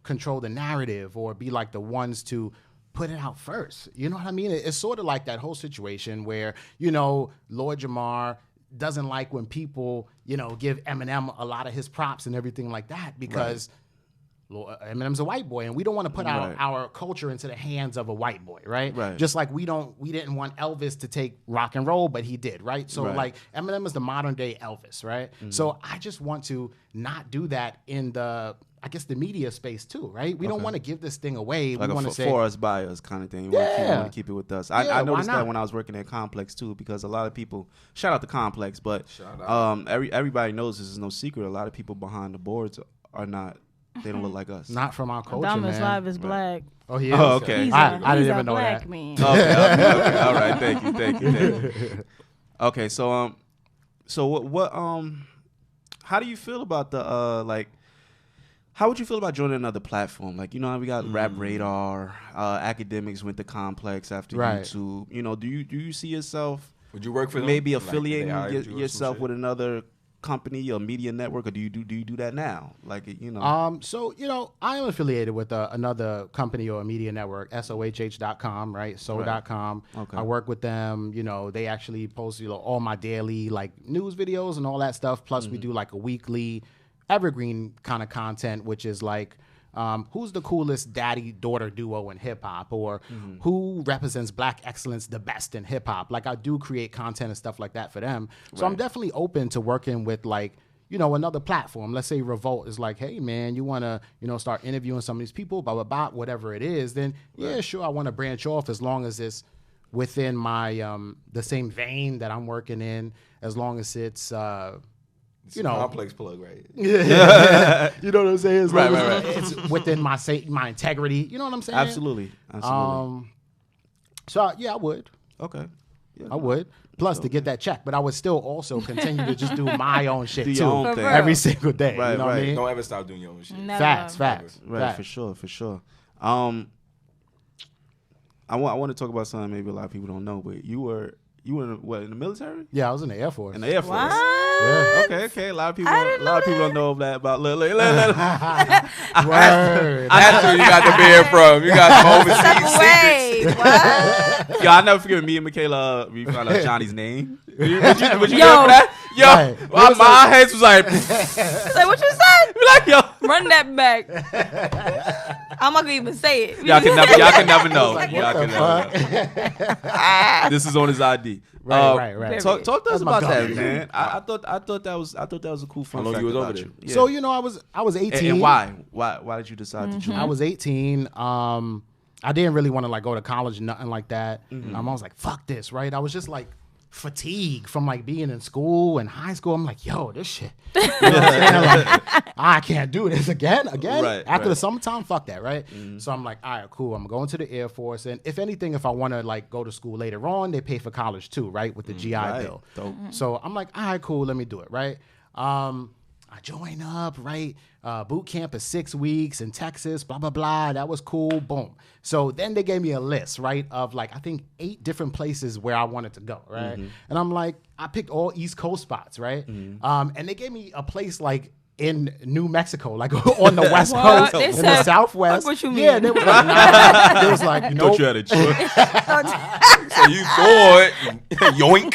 control the narrative or be like the ones to put it out first. You know what I mean? It's sort of like that whole situation where, you know, Lord Jamar doesn't like when people, you know, give Eminem a lot of his props and everything like that because Eminem's a white boy, and we don't want to put our culture into the hands of a white boy, right? Just like we didn't want Elvis to take rock and roll, but he did, right? So like Eminem is the modern day Elvis, right? So I just want to not do that in the, I guess, the media space too, right? We don't want to give this thing away. Like we want to say for us, by us kind of thing. We want to keep it with us. I noticed that when I was working at Complex too, because a lot of people, shout out to Complex, but everybody knows this is no secret. A lot of people behind the boards are not. They don't look like us. Not from our culture, Adamus man. Live is black. Oh, he is? Oh, okay. I didn't even know black that. Man. Okay. All right. Thank you. Okay. So what how do you feel about the like? How would you feel about joining another platform? Like, you know, we got Rap Radar, Academics went to Complex after YouTube. You know, do you see yourself? Would you work for them? Maybe Like, affiliating they you yourself with another company or media network, or do you do that now? Like, you know. So, you know, I am affiliated with another company or a media network, sohh.com, right? So.com. Okay. I work with them. You know, they actually post, you know, all my daily like news videos and all that stuff. Plus we do like a weekly evergreen kind of content, which is like, who's the coolest daddy-daughter duo in hip-hop, or who represents black excellence the best in hip-hop. Like, I do create content and stuff like that for them. So I'm definitely open to working with, like, you know, another platform. Let's say Revolt is like, hey, man, you want to, you know, start interviewing some of these people, blah, blah, blah, whatever it is. Then, yeah, sure, I want to branch off as long as it's within my the same vein that I'm working in, as long as it's you know, Complex plug, right? Yeah. You know what I'm saying? As long Right. as it's within my integrity. You know what I'm saying? Absolutely. So yeah, I would. Okay. Yeah. I would. Plus to get that check, but I would still also continue to just do my own shit Do too, your own thing. every single day. Right, you know what I mean? Don't ever stop doing your own shit. Never. Facts. Right, for sure. I want to talk about something maybe a lot of people don't know, but you were in the military? Yeah, I was in the Air Force. In the Air Force. What? Yeah. Okay. A lot of people don't know that about. Look. Word. That's where you got the beer from. You got some overseas secrets. Wait, what? Yo, I never forget me and Michaela. We found out Johnny's name. Would you Yo. remember that? Yo, Right. my head was like, Say what you said? like yo. Run that back. I'm not gonna even say it. Y'all can never know. Like, Y'all what can the never know. This is on his ID. Right. Talk to us That's my about that, gun. man. I thought that was a cool fun How long fact you was about over you. Yeah. So, you know, I was 18. and why? Why did you decide to join? I was 18. I didn't really want to like go to college, nothing like that. I was like, fuck this, right? I was just like fatigued from like being in school and high school. I'm like, yo, this shit. You know what I'm saying? Like, I can't do this again. Right, After the right. summertime, fuck that, right? So I'm like, all right, cool. I'm going to the Air Force, and if anything, if I want to like go to school later on, they pay for college too, right? With the GI Right. Bill. Dope. So I'm like, all right, cool. Let me do it, right? I join up, right? Boot camp is 6 weeks in Texas, blah, blah, blah. That was cool. Boom. So then they gave me a list, right, of like, I think 8 different places where I wanted to go, right? And I'm like, I picked all East Coast spots, right? And they gave me a place like in New Mexico, like on the West What? Coast, They in said, the Southwest. "Fuck what you Yeah, mean?" they was like, nah. They was like, Thought nope. you had a choice. So you bored. Yoink.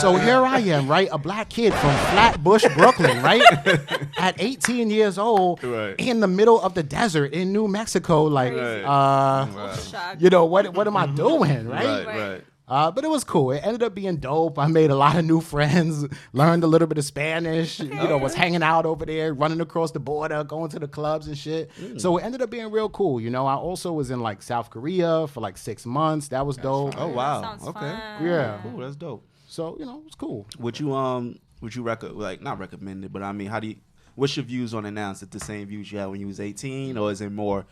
So here I am, right? A black kid from Flatbush, Brooklyn, right? At 18 years old, Right. in the middle of the desert in New Mexico, like, Shock. you know, what am I doing, right? Right. But it was cool. It ended up being dope. I made a lot of new friends, learned a little bit of Spanish, you know, was hanging out over there, running across the border, going to the clubs and shit. So it ended up being real cool. You know, I also was in like South Korea for like 6 months. That was dope. Oh wow. Sounds Okay. fun. Yeah. Cool. That's dope. So, you know, it was cool. Would you not recommend it, but I mean, what's your views on it now? Is it the same views you had when you was 18, or is it more,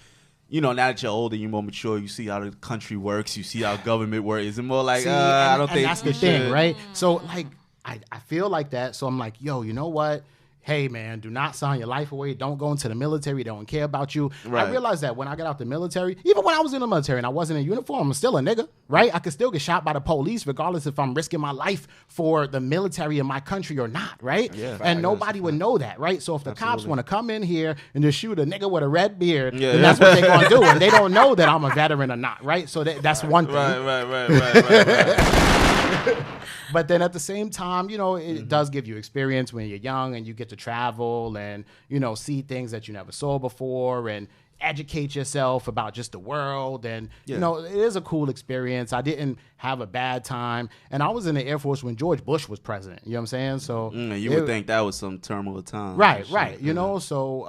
you know, now that you're older, you're more mature, you see how the country works, you see how government works? Is it more like, See, I don't and think that's the you thing, should? right? So like I feel like that. So I'm like, yo, you know what? hey man, do not sign your life away. Don't go into the military. They don't care about you. Right. I realized that when I got out the military, even when I was in the military and I wasn't in uniform, I'm still a nigga, right? I could still get shot by the police regardless if I'm risking my life for the military in my country or not, right? Yeah, and nobody would know that, right? So if the cops want to come in here and just shoot a nigga with a red beard, then that's what they're going to do. And they don't know that I'm a veteran or not, right? So that's one thing. Right. But then at the same time, you know, it does give you experience when you're young and you get to travel and, you know, see things that you never saw before and educate yourself about just the world. And, you know, it is a cool experience. I didn't have a bad time. And I was in the Air Force when George Bush was president. You know what I'm saying? So you would think that was some turmoil time. Right. You know, so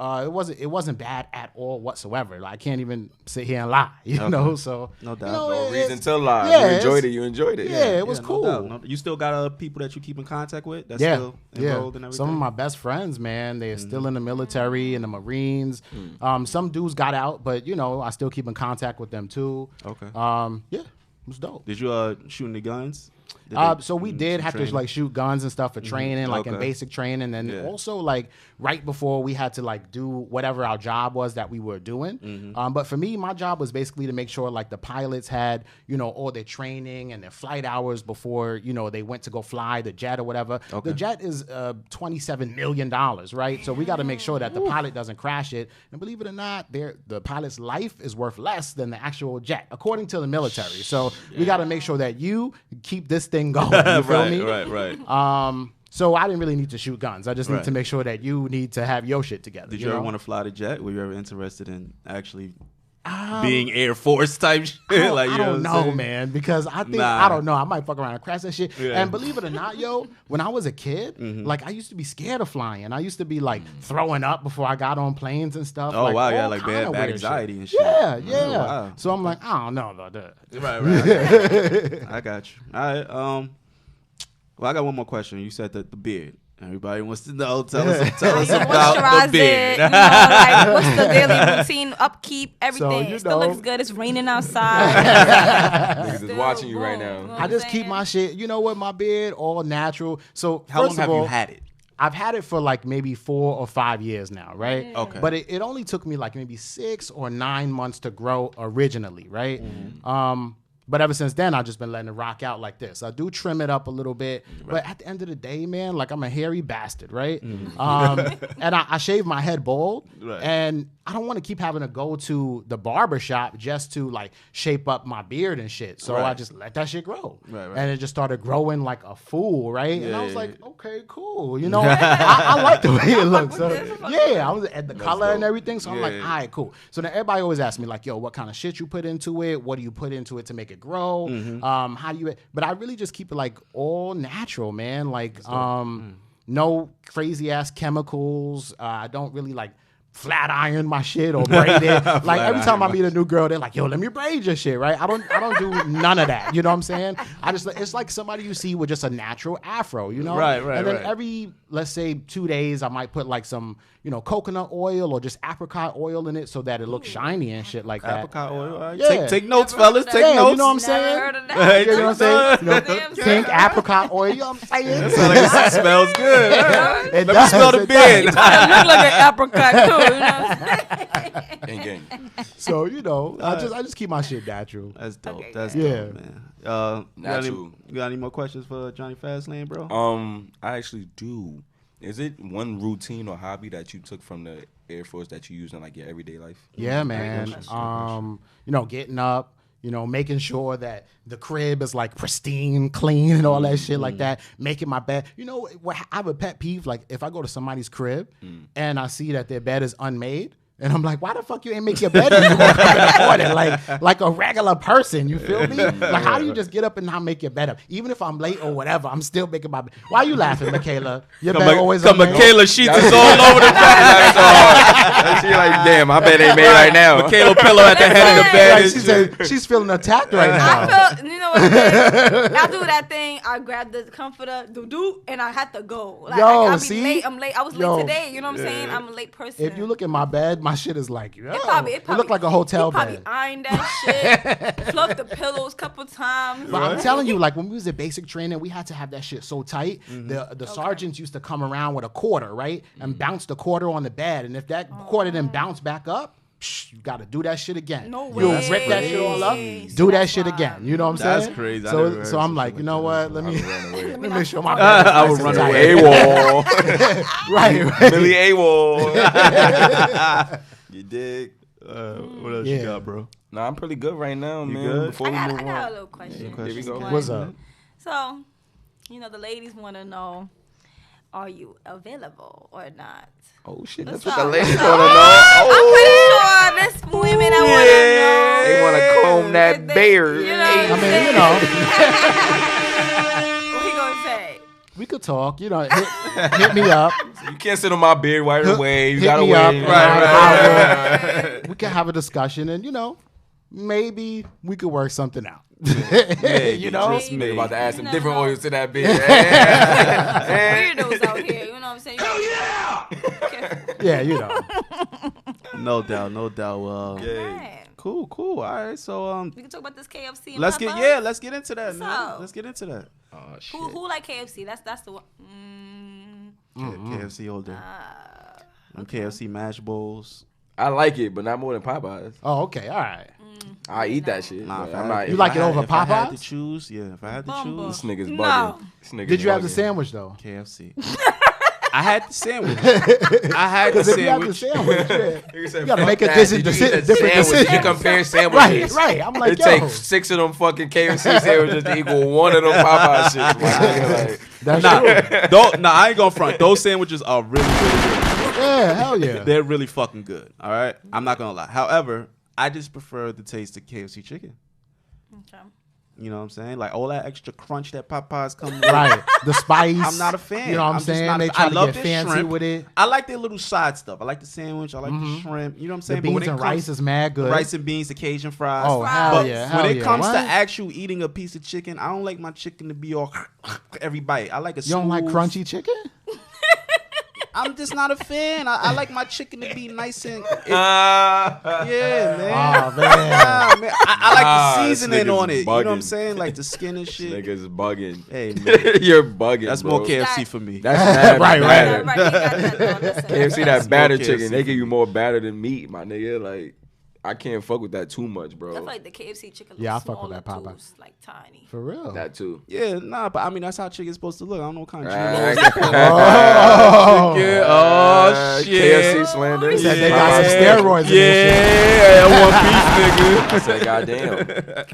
it wasn't bad at all whatsoever. Like, I can't even sit here and lie, you know? So no doubt. you know, No reason to lie. Yeah, You enjoyed it. Yeah, it was No cool. doubt. You still got people that you keep in contact with that's still enrolled and everything? Some of my best friends, man, they're still in the military and the Marines. Some dudes got out, but, you know, I still keep in contact with them too. Okay. Yeah, it was dope. Did you shoot any guns? So we did have to like shoot guns and stuff for training, like in basic training, and also like right before we had to like do whatever our job was that we were doing. But for me, my job was basically to make sure like the pilots had, you know, all their training and their flight hours before, you know, they went to go fly the jet or whatever. The jet is $27 million, right? So we got to make sure that the pilot doesn't crash it. And believe it or not, the pilot's life is worth less than the actual jet, according to the military. So we got to make sure that you keep this thing going. You feel me? Right. So I didn't really need to shoot guns. I just need to make sure that you need to have your shit together. Did you ever want to fly the jet? Were you ever interested in actually being Air Force type shit? I don't know, man, because I think, I don't know, I might fuck around and crash that shit. Yeah. And believe it or not, yo, when I was a kid, like I used to be scared of flying. I used to be like throwing up before I got on planes and stuff. Oh, like, wow, yeah, like bad anxiety shit. and shit. Yeah. Oh, wow. So I'm like, I don't know about that. Right. I got you. All right. Well, I got one more question. You said that the beard. Everybody wants to know. Tell us about the beard. You know, like, what's the daily routine, upkeep, everything. So, it still looks good. It's raining outside. Niggas is watching you right now. You know I just keep my shit, you know what, my beard, all natural. So How long first of have all, you had it? I've had it for like maybe 4 or 5 years now, right? Okay. But it only took me like maybe 6 or 9 months to grow originally, right? But ever since then, I've just been letting it rock out like this. I do trim it up a little bit, but at the end of the day, man, like I'm a hairy bastard, right? And I shave my head bald, and I don't want to keep having to go to the barber shop just to like shape up my beard and shit. So I just let that shit grow. And it just started growing like a fool, right? And I was like, okay, cool. You know, I like the way it looks. So, I was at the color and everything. So I'm like, all right, cool. So then everybody always asks me like, yo, what kind of shit you put into it? What do you put into it to make it grow? How do you, but I really just keep it like all natural, man. Like, no crazy ass chemicals. I don't really like flat iron my shit or braid it. Like every time I meet a new girl, they're like, yo, let me braid your shit, right? I don't do none of that. You know what I'm saying? It's like somebody you see with just a natural afro, you know? Right. And then every, let's say 2 days, I might put like some, you know, coconut oil or just apricot oil in it so that it looks shiny and shit like that. Apricot oil. Right. Yeah. Take notes, fellas. Take notes. You know what I'm saying? Never heard of that. You know what I'm saying? You know, pink apricot oil. You know what I'm saying? It smells good. It Let me does, smell the it beard. It look like an apricot too. You know? Gang. So, you know, I just keep my shit natural. That's dope. Okay, That's yeah. dope, man. Natural. You got any more questions for Johnny Fastlane, bro? I actually do. Is it one routine or hobby that you took from the Air Force that you use in like your everyday life? Yeah, man. You know, getting up, you know, making sure that the crib is like pristine, clean, and all that shit like that. Making my bed. You know, I have a pet peeve. Like if I go to somebody's crib and I see that their bed is unmade. And I'm like, why the fuck you ain't make your bed in the morning? Like a regular person, you feel me? Like, how do you just get up and not make your bed up? Even if I'm late or whatever, I'm still making my bed. Why are you laughing, Michaela? Your bed always unmade. Michaela sheets is all over the place. She like, damn, I bet they made right now. Michaela pillow at the head of the bed. Like and she shit. said, she's feeling attacked right now. I feel, you know what I did? I do that thing. I grab the comforter, and I had to go. Like, Yo, I'll be see? late. I'm late. I was Yo. late today. You know what I'm saying? I'm a late person. If you look at my bed, my shit is like, yo, it probably looked like a hotel he probably bed. ironed that shit, fluffed the pillows a couple times. But I'm telling you, like when we was at basic training, we had to have that shit so tight. The sergeants used to come around with a quarter, right, and bounce the quarter on the bed, and if that quarter didn't bounce back up, you got to do that shit again. No You'll way. rip that shit all up, Crazy. do that That's shit wild. again. You know what I'm saying? That's crazy. I never So, heard so I'm some like, shit you know like what? Let me Let me make sure my not- bed. I is would nice run and away. tight. Right. Billy AWOL. You dig? What else Yeah. you got, bro? Nah, I'm pretty good right now, man. good? Before I we got move a on. little question. Here we go. What's up? So, the ladies want to know, are you available or not? Oh shit, that's What's what the up? ladies What's want up? to know. I'm pretty sure there's women that want to know. They want to comb that beard. You know I what mean, What he gonna say? we could talk. Hit me up. You can't sit on my beard right away. You Hit gotta me wait. up. Right. We can have a discussion, and maybe we could work something out. Maybe, Just Maybe. about to add some You different never know. oils to that beard. Weirdos out here. You know what I'm saying? Yeah, No doubt, no doubt. Man. Cool. All right, so We can talk about this KFC. and let's Popeyes. get into that, What's man. up? Let's get into that. Oh shit. Who like KFC? That's the one. KFC all day. KFC mash bowls. I like it, but not more than Popeyes. Oh, okay, all right. I eat that shit. Nah, but if I'm I- not. You if like I it had- over if I had to Popeyes? choose, yeah. If I had to Bumble. This nigga's No. bugging. This nigga's Did you have the bugging. sandwich though? KFC. I had the sandwich. I had the Because if you have the sandwich. sandwich, yeah. Nigga said, You gotta "Fuck make a that. different Did you eat the different sandwich? decision. You compare sandwiches. Right. I'm like, It yo. takes 6 of them fucking KFC sandwiches to equal one of them Popeye shit. Like, That's true. Nah, I ain't gonna front. Those sandwiches are really, really good. Yeah, hell yeah. They're really fucking good. All right, I'm not gonna lie. However, I just prefer the taste of KFC chicken. Okay. You know what I'm saying? Like all that extra crunch that Popeyes come with. Right. The spice. I'm not a fan. You know what I'm just saying? not a They fan. try I to love get their fancy shrimp. with it. I like their little side stuff. I like the sandwich. I like the shrimp. You know what I'm The saying? But when beans it and comes rice is mad good. rice and beans, the Cajun fries. Oh, hell But yeah. when Hell it yeah. comes to What? actual eating a piece of chicken, I don't like my chicken to be all every bite. I like a You don't like smooth- crunchy chicken? I'm just not a fan. I like my chicken to be nice and yeah, man. Oh, man. Nah, man. I like Nah, the this seasoning nigga's on it. You know what I'm bugging. saying? Like the skin and shit. nigga's bugging. Hey, man. You're bugging. That's bro. more KFC for me. That's mad Right, batter. Right, you got that, though. Listen. KFC that battered KFC chicken. They for give you more batter than meat, my nigga. Like, I can't fuck with that too much, I bro. feel like the KFC chicken looks Yeah, I fuck with smaller that Popeye. too. It's like tiny. For real. That too. Yeah, nah, but I mean that's how chicken's supposed to look. I don't know what kind of Ah, chicken. Oh. Chicken. Oh shit. KFC slander. He said they got some steroids in Yeah, this shit. One Piece nigga. I said, goddamn.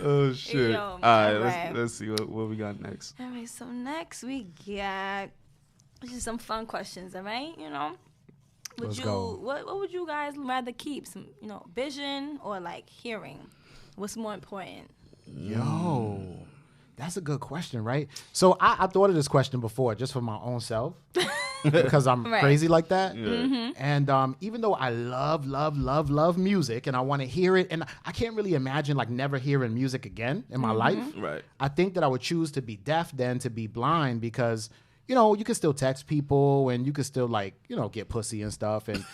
Oh shit. Yo, All right, alright. let's see what we got next. All right, so next we got just some fun questions. All right, would Let's you go. what would you guys rather keep? Some vision or like hearing? What's more important? Yo, that's a good question, right? So I thought of this question before just for my own self because I'm Right. crazy like that. And even though I love music and I want to hear it, and I can't really imagine like never hearing music again in my life. Right. I think that I would choose to be deaf than to be blind because you can still text people and you can still get pussy and stuff and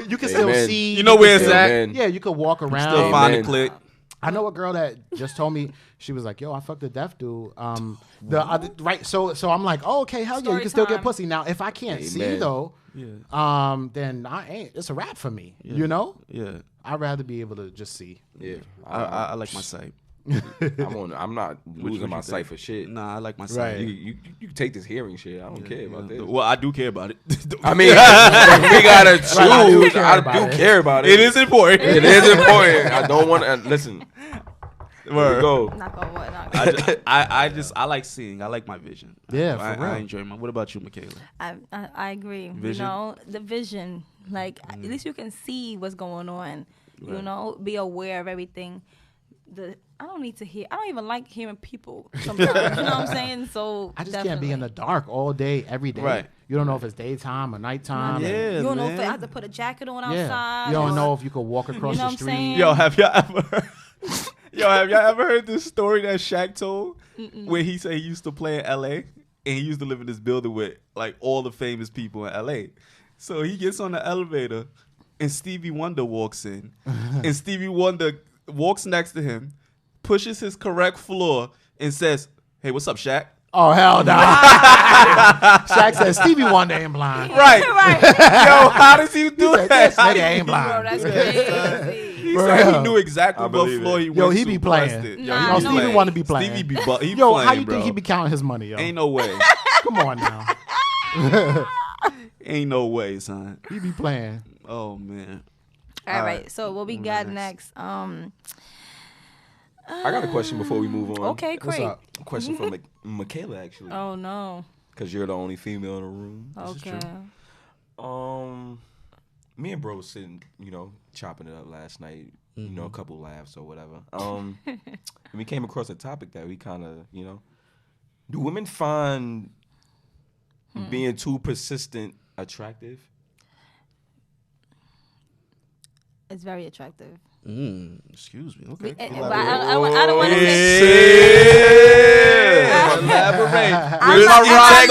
you can still Amen. see. You know where it's still- at. Amen. Yeah, you could walk around. Still find the Amen. click. I know a girl that just told me she was like, "Yo, I fucked a deaf dude." The other right, so I'm like, "Oh, okay, hell yeah, you Story can still get time. pussy." Now, if I can't see Amen. though, Yeah. then I ain't. It's a wrap for me. Yeah. I'd rather be able to just see. Yeah. I like my sight. I'm not losing what my you sight think? for shit. Nah, I like my Right. sight. You can take this hearing shit. I don't care about this. Well, I do care about it. I mean, we gotta choose. I do I care do about it. care about it. It is important. It is important. I don't want to listen. Here we Word. go. Knock on wood. Knock I like seeing. I like my vision. Yeah, I, for real. I enjoy my. What about you, Michaela? I agree. Vision? The vision. Like at least you can see what's going on. Right. Be aware of everything. I don't need to hear. I don't even like hearing people sometimes. You know what I'm saying? So I just can't be in the dark all day, every day. Right. You don't know if it's daytime or nighttime. Yeah, you don't know man. if I have to put a jacket on Yeah. outside. You don't or- know if you could walk across You know the what I'm street. saying? Yo, have y'all ever heard this story that Shaq told where he said he used to play in LA and he used to live in this building with like all the famous people in LA. So he gets on the elevator and Stevie Wonder walks in and Stevie Wonder walks next to him, pushes his correct floor and says, "Hey, what's up, Shaq?" Oh, hell no. Shaq said Stevie Wonder ain't blind. Right. Right. Yo, how does he do Said, that? this How nigga did ain't he- Bro, blind. that's crazy. He said he knew exactly I what believe floor it. he went Yo, he to, be playing. pressed it. Nah, he no be Stevie playing. Wonder be playing. Stevie be he Yo, playing, how you bro. think he be counting his money, yo? Ain't no way. Come on now. Ain't no way, son. He be playing. Oh man. All right. So what we got next? I got a question before we move on. Okay, What's great. up? A question from Michaela, actually. Oh no. Because you're the only female in the room. Okay. Me and bro was sitting, chopping it up last night. A couple laughs or whatever. And we came across a topic that we kind of, do women find being too persistent attractive? It's very attractive. Excuse me. Okay. But I Elaborate. don't want to say. Yeah. Elaborate. I'm not- Elaborate.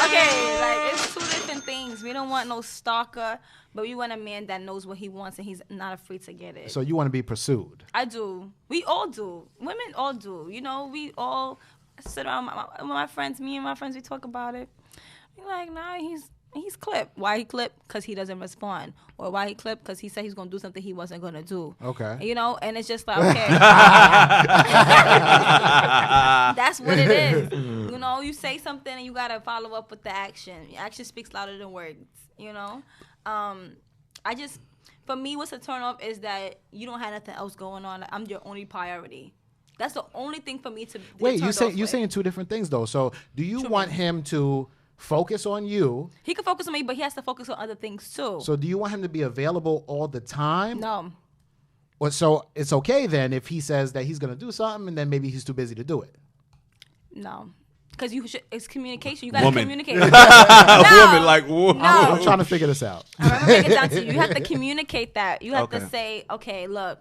Okay, like it's two different things. We don't want no stalker, but we want a man that knows what he wants and he's not afraid to get it. So you want to be pursued? I do. We all do. Women all do. We all sit around with my friends. Me and my friends, we talk about it. We're like, nah, he's clipped. Why he clipped? Because he doesn't respond. Or why he clipped? Because he said he's going to do something he wasn't going to do. Okay. And it's just like, okay. That's what it is. You say something and you got to follow up with the action. Action speaks louder than words, for me, what's a turn off is that you don't have nothing else going on. I'm your only priority. That's the only thing for me to Wait, you're saying two different things though. So do you want him to focus on you? He can focus on me, but he has to focus on other things too. So do you want him to be available all the time? No. Or so it's okay then if he says that he's gonna do something and then maybe he's too busy to do it. No. Because it's communication. You got to Woman. communicate. Woman, like, whoa. No. I'm trying to figure this out. I'm going to break it down to you. You have to communicate that. You have to Okay. say, okay, look.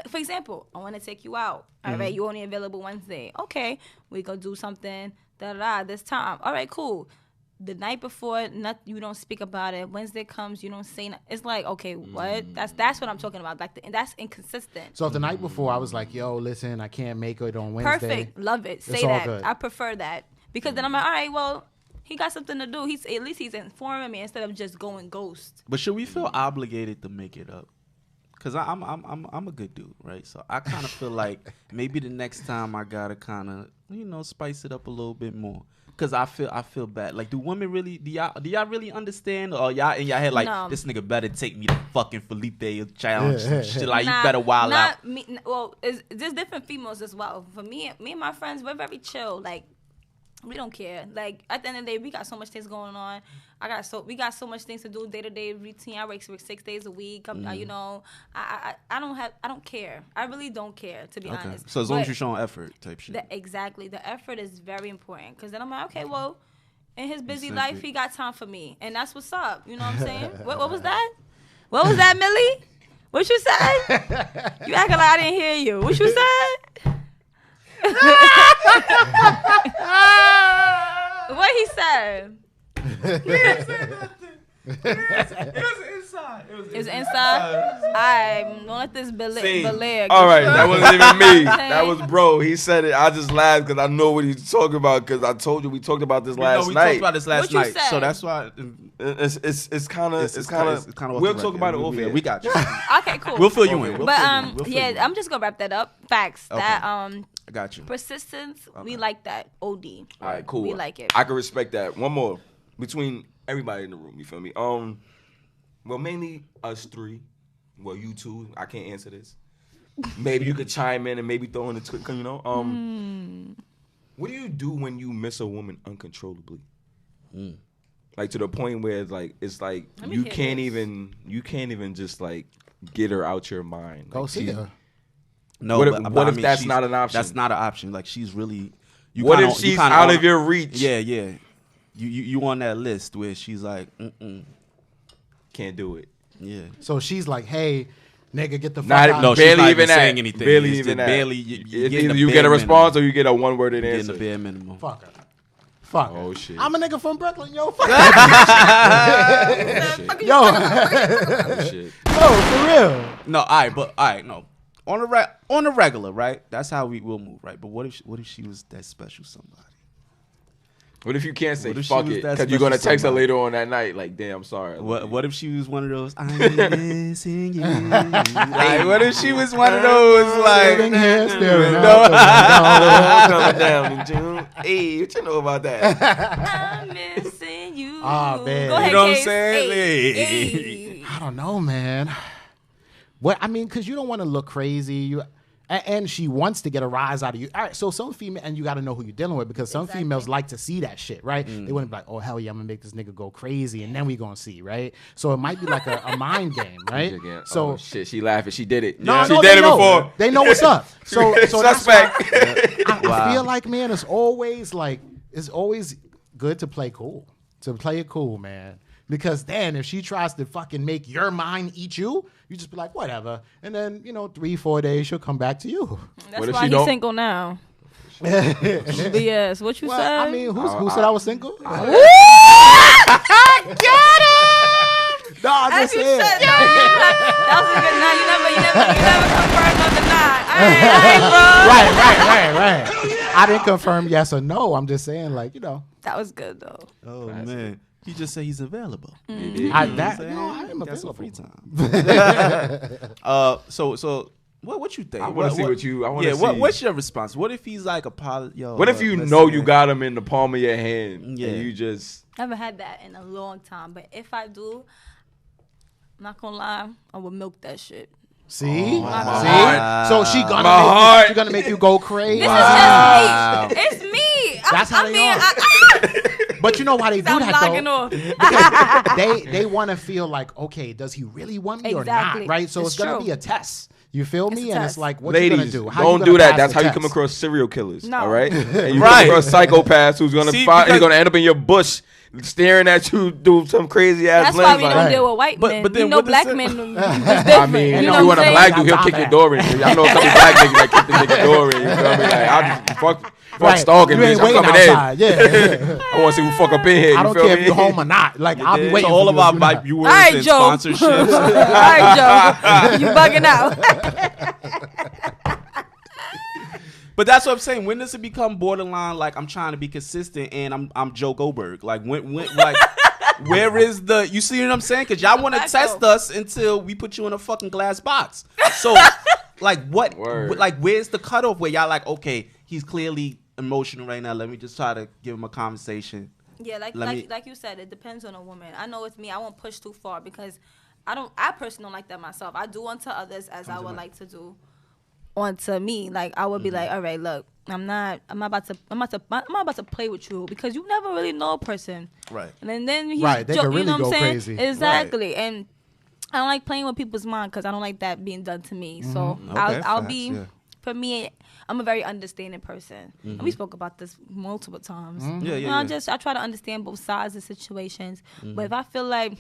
For example, I want to take you out. All right, you only available Wednesday. Okay, we go do something. This time. All right, cool. The night before, you don't speak about it. Wednesday comes, you don't say nothing. It's like, okay, what? That's what I'm talking about. Like, that's inconsistent. So if the night before I was like, yo, listen, I can't make it on Wednesday. Perfect. Love it. Say all that. good. I prefer that. Because then I'm like, all right, well, he got something to do. At least he's informing me instead of just going ghost. But should we feel obligated to make it up? Cause I'm a good dude, right? So I kind of feel like maybe the next time I gotta kind of spice it up a little bit more. Cause I feel bad. Like, do women really? Do y'all really understand? Or y'all in your head like, No. this nigga better take me to fucking Felipe challenge and shit. Like, you better wild out. Me, there's different females as well. For me and my friends, we're very chill. Like, we don't care. Like, at the end of the day, we got so much things going on. We got so much things to do, day-to-day routine. I work 6 days a week. I don't care. I really don't care, to be honest. So as long as But you're showing effort, type shit. Exactly. The effort is very important. Because then I'm like, okay, well, in his busy Send life, it. he got time for me. And that's what's up. You know what I'm saying? What was that? What was that, Millie? What you said? You acting like I didn't hear you. What you said? What he said? It was inside. Don't let this belay. All right, that wasn't even me. Okay. That was bro. He said it. I just laughed because I know what he's talking about. Because I told you we talked about this last we night. talked about this last What you night, said? so that's why It's kind of. We'll We'll talk about it over here. We got you. Okay, cool. We'll fill you in. We'll But fill you in. We'll fill you in. I'm just gonna wrap that up. Facts. Okay. That I got you. persistence. We like that. OD. All right, cool. We like it. I can respect that. One more between everybody in the room. You feel me? Well, mainly us three. Well, you two. I can't answer this. Maybe you could chime in and maybe throw in the twit. What do you do when you miss a woman uncontrollably? Like to the point where it's like Let me you hear can't this. even just like get her out your mind. Go see her. No, what if, but what I if mean, that's not an option? That's not an option. Like she's really. What if she's out of your reach? Yeah. You on that list where she's like, can't do it. Yeah. So she's like, hey, nigga, get the fuck Not, out. no, of she's here. barely not even even saying that. anything. Barely It's even just that. barely- Either the you bare get a minimum. response or you get a one-worded Getting answer. the bare minimum. Fuck her. Fuck her. Oh, shit. I'm a nigga from Brooklyn, yo. Fuck Oh, yo, shit. no, for real. No, all right, no. On the regular, right? That's how will move, right? But what if she was that special somebody? What if you can't say What if she fuck was it that because you're going to special text her somebody? later on that night like, damn, I'm sorry. What if she was one of those? I'm missing you. Like, what if she was one of those Sitting like? here staring No. out Coming down in June. Hey, what you know about that? I'm missing you. Oh, man. Go ahead, You know what I'm Case. saying? Hey, Hey. hey. I don't know, man. What I mean, because you don't want to look crazy. And she wants to get a rise out of you. All right, so some female, and you got to know who you're dealing with because some females like to see that shit, right? They wouldn't be like, oh, hell yeah, I'm going to make this nigga go crazy, and then we going to see, right? So it might be like a mind game, right? So oh, shit, she laughing. She did it. No, she no, did they it know. before. They know what's up. So that's why Suspect. I feel like, man, it's always good to play cool. To play it cool, man. Because then if she tries to fucking make your mind eat you, you just be like, whatever. And then, 3-4 days, she'll come back to you. That's What if why she he's don't- single now. BS. What you Well, said? I mean, who said I was single? No, I'm As just you saying. said, no, that was a good night. You never confirmed on the night. All right, Right. I didn't confirm yes or no. I'm just saying, like, That was good though. Oh man, he just said he's available. I I'm am Got some available. free time. So what you think? I want to see what you. I want to see. What's your response? What if he's like yo? What if you let's know see you that. got him in the palm of your hand Yeah. and you just. I haven't had that in a long time, but if I do, I'm not gonna lie, I will milk that shit. See? heart. So she My heart. gonna make you go crazy. This is just me. It's me. That's how they are. But you know why they do I'm that logging though? off. Because they want to feel like, okay, does he really want me or Exactly. not? Right? So it's gonna true. be a test. You feel me? It's a And test. it's like, what you gonna Ladies, do? How you don't gonna do that. pass That's the how you test? come across serial killers. No. All right? And you Right. come across psychopaths who's gonna See, find. He's because- gonna end up in your bush, staring at you, do some crazy ass. That's why we lens don't like- deal with white men. but then You know, what black does men it- is different. I mean, if you know you what want a I'm black saying? dude, he'll Stop kick your that. door in. I know a couple black niggas that kick the nigga door in. You feel me? Like, I just fuck Right. stalking, You bitch. ain't I'm waiting coming outside. in. Yeah. I want to see who fuck up in here. I You don't feel care me? if you're home or not. Like, I'll be waiting So all for of you our if you're not. viewers All right, and Joe. sponsorships. All right, Joe. You bugging out. But that's what I'm saying. When does it become borderline? Like I'm trying to be consistent, and I'm Joe Goldberg. Like when like where is the? You see what I'm saying? Because y'all want to test us until we put you in a fucking glass box. So like what? Word. Like where's the cutoff where y'all like okay, he's clearly emotional right now. Let me just try to give him a conversation. Yeah, like you said, it depends on a woman. I know it's me. I won't push too far because I personally don't like that myself. I do unto others as I would like to do onto me. Like I would be like, all right, look, I'm not about to play with you because you never really know a person. Right. And then he's Right, they could you really know what go I'm saying? crazy. Exactly. And I don't like playing with people's mind because I don't like that being done to me. So Okay, I'll facts, be yeah. for me, I'm a very understanding person. And we spoke about this multiple times. Yeah, You yeah, know, yeah. I try to understand both sides of situations. But if I feel like,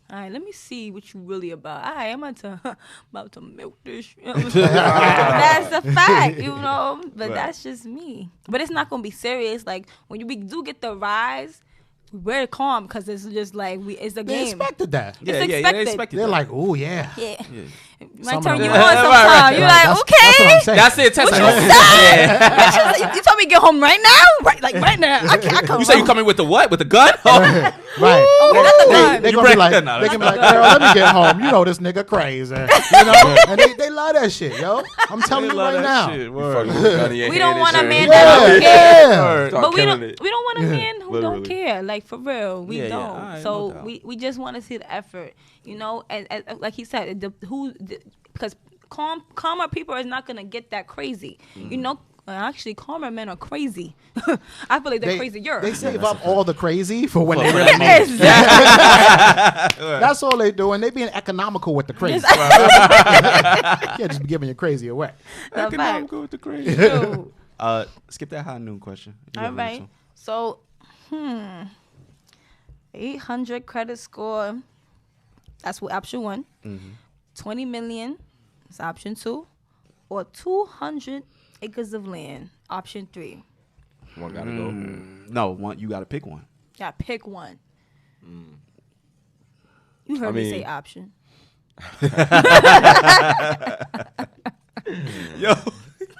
all right, let me see what you really about. All right, I'm about to milk this. You know what I'm saying? That's a fact, you know. But that's just me. But it's not gonna be serious. Like when we do get the rise, we're calm because it's just like it's a They game. expected that. Yeah, It's yeah, expected. they expected They're that. like, oh yeah. Yeah. Might Some turn of you them- on Right, sometimes. right, You're Right, like, that's what I'm okay. saying. That's it. Test You told me to get home right now? Right now. I can't come You say you home. coming with the what? With the gun? Oh. Right. Okay, not the gun. They You gonna be break like, that now. they gonna be like, girl, let me get home. You know this nigga crazy. You know? And they love that shit, yo. I'm telling you right now. You fucking with a gun in your We hand don't and want a shit. man that don't care. Yeah. Start But we killing don't it. want a man who don't Literally. care. Like for real, we Yeah, yeah. don't. All right, So no doubt. we just want to see the effort, you know. And like he said, because calmer people is not gonna get that crazy, you know. Actually, calmer men are crazy. I feel like they're crazier. They save up all the crazy for when they really need it. Exactly. That's all they do, and they being economical with the crazy. Can't just be giving your crazy away. Economical with the crazy. True. Skip that high noon question. You All got right. one, So, 800 credit score. That's what option 1. 20 million is option 2. Or 200 acres of land, option 3. One gotta go. No, one. You got to pick one. Yeah, pick one. You heard me say option. Yo,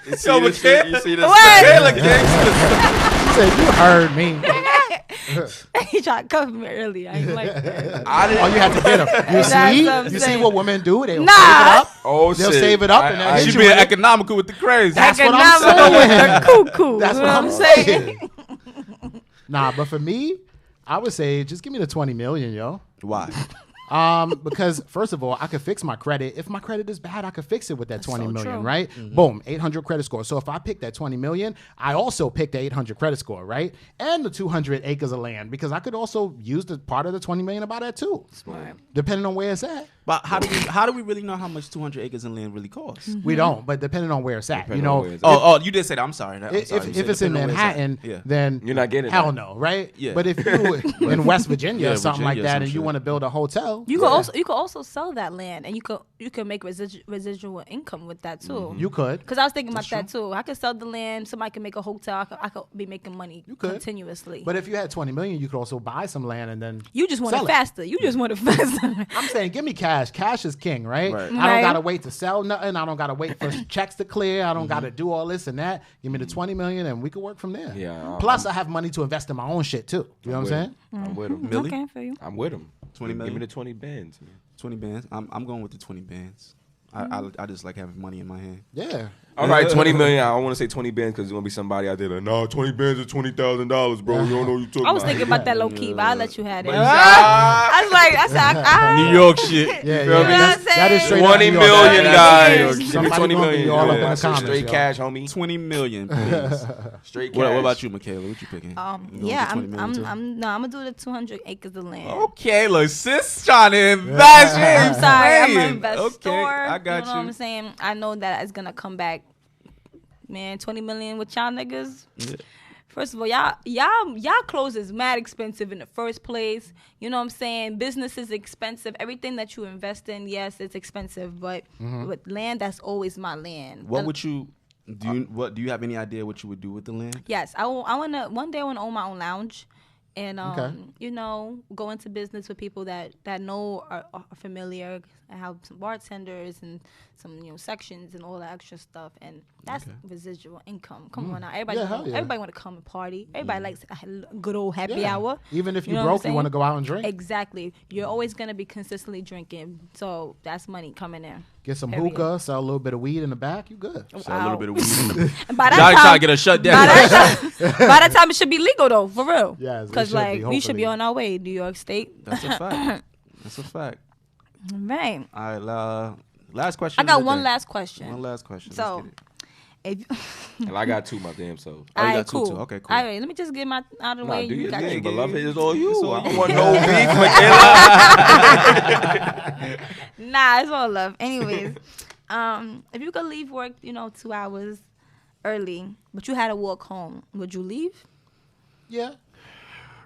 You see this shit? You see this? What? She said, "You heard me." He tried to cover me earlier. I ain't like that. Oh, you have to get them. You That's what see? I'm You see saying. what women do? They'll Nah. save it up. Oh They'll shit! save it up and they'll hit she you being with it. economical with the crazy. That's what I'm Economical with saying. the cuckoo. That's You what know I'm saying. Nah, but for me, I would say just give me the 20 million, yo. Why? Because first of all, I could fix my credit. If my credit is bad, I could fix it with that 20 so million, true. right? Boom, 800 credit score. So if I pick that 20 million, I also pick the 800 credit score, right? And the 200 acres of land, because I could also use the part of the 20 million to buy that too. Smart. Depending on where it's at. But how do we really know how much 200 acres of land really costs? We don't, but depending on where it's at. Depending you on know, where it's Oh, you did say that. I'm sorry. I'm if, sorry. You if said it's in depending on where it's at. Manhattan, Yeah. then You're not getting hell that. no, right? Yeah. But if you in West Virginia Yeah, or something Virginia like or that, some and you shit. want to build a hotel, You could also sell that land, and you could make residual income with that too. you could. Because I was thinking about that too. I could sell the land. Somebody could make a hotel. I could be making money could. continuously. But if you had 20 million, you could also buy some land and then you just want sell it faster. You just want it faster. I'm saying, give me cash. Cash is king, right? Right. I Right. don't gotta wait to sell nothing. I don't gotta wait for checks to clear. I don't gotta do all this and that. Give me the 20 million, and we could work from there. Yeah, Plus, I have money to invest in my own shit too. You know what I'm saying? I'm with him. Millie? Okay, for you. I'm with him. 20 Give me million? the 20 bands, man. 20 bands. I'm going with the 20 bands. I just like having money in my hand. Yeah. All right, 20 million. I don't want to say 20 bands because there's gonna be somebody out there like, no, 20 bands is $20,000, bro. You don't know what you're talking I was about. thinking about that low key, but I'll let you have it. But- I was like, New York shit. Yeah, feel me? That's, You know what I'm that is saying? straight up 20 New York. million, That's- guys. Give me Somebody 20 gonna be million. all up in Yeah, the some comments, straight yo. cash, homie. 20 million, please. Straight cash. What about you, Michaela? What you picking? You going with Yeah, the 20 million too? I'm gonna do the 200 acres of land. Okay, look, sis trying to invest. I'm sorry, I'm an playing. investor. Okay, I got you. Know what I'm saying? I know that it's gonna come back. Man, 20 million with y'all niggas. Yeah. First of all, y'all clothes is mad expensive in the first place. You know what I'm saying? Business is expensive. Everything that you invest in, yes, it's expensive. But with land, that's always my land. What would you do? Do you have any idea what you would do with the land? Yes, I wanna one day I wanna own my own lounge, and Okay. you know, go into business with people that know are familiar. I have some bartenders and some sections and all that extra stuff, and that's residual income. Come on now, everybody Yeah, hell yeah. everybody want to come and party. Everybody likes a good old happy hour. Even if You you know what I'm broke, you want to saying? go out and drink. Exactly, you're always gonna be consistently drinking, so that's money coming in. Get some Period. hookah, sell a little bit of weed in the back. You good. Sell a little bit of weed. And by that Johnny time, trying to get her shut by down. that time it should be legal though, for real. Yes, it because should be, like we should hopefully. be on our way, New York State. That's a fact. That's a fact. Right. All right, last question. I got of the one day. last question. One last question. So, Let's get it. if And I got two, my damn self. Oh, you Alright, got two, cool. too. Okay, cool. All right, let me just get my out of the Nah, way. do You your got thing, you. beloved. It's all you. It's all I don't you. want no beef, Michaela. Nah, it's all love. Anyways, if you could leave work, 2 hours early, but you had to walk home, would you leave? Yeah.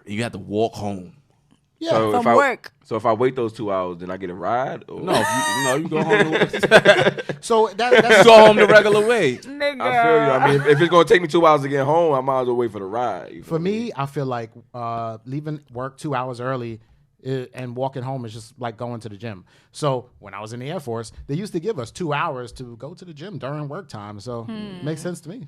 You have to walk home. Yeah. So From if I, work. So if I wait those 2 hours, then I get a ride? Or? No, you go home. So that's You go home the regular way. Nigga. I feel you. I mean, if it's gonna take me 2 hours to get home, I might as well wait for the ride. You feel for me. I feel like leaving work 2 hours early and walking home is just like going to the gym. So when I was in the Air Force, they used to give us 2 hours to go to the gym during work time. So it makes sense to me.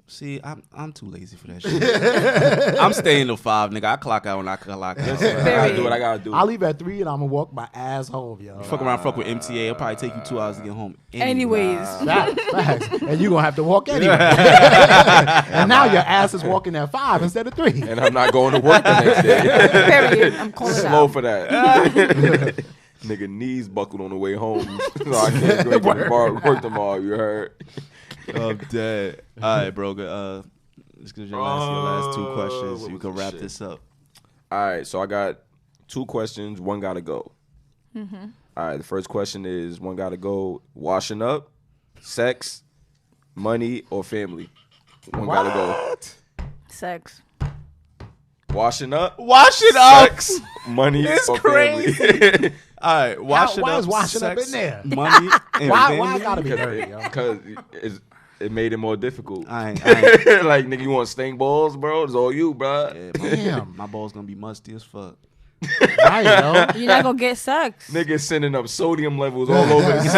See, I'm too lazy for that shit. I'm staying till 5, nigga. I clock out when I clock out. I gotta do what I gotta do. I'll leave at 3 and I'm gonna walk my ass home, yo. Fuck around, fuck with MTA. It'll probably take you 2 hours to get home. Anyways. Facts. And you gonna have to walk anyway. And now your ass is walking at 5 instead of 3. And I'm not going to work the next day. Period. I'm calling it Slow out. for that. Nigga knees buckled on the way home. So I can't work tomorrow. You heard? I'm dead. All right, bro. Let's get your last two questions. You can wrap this up. All right, so I got 2 questions. One gotta go. Mm-hmm. All right, the first question is one gotta go. Washing up, sex, money, or family? One gotta go. Sex. Washing up, Sex, money, it's or crazy. family? All right, washing why up, is washing sex, up in there? money, and Why family. it gotta be dirty, yo? Because it made it more difficult. I ain't Like, nigga, you want stink balls, bro? It's all you, bro. yeah, Damn. my balls gonna be musty as fuck. Right, yo. You're not gonna get sex. Nigga sending up sodium levels all over the city.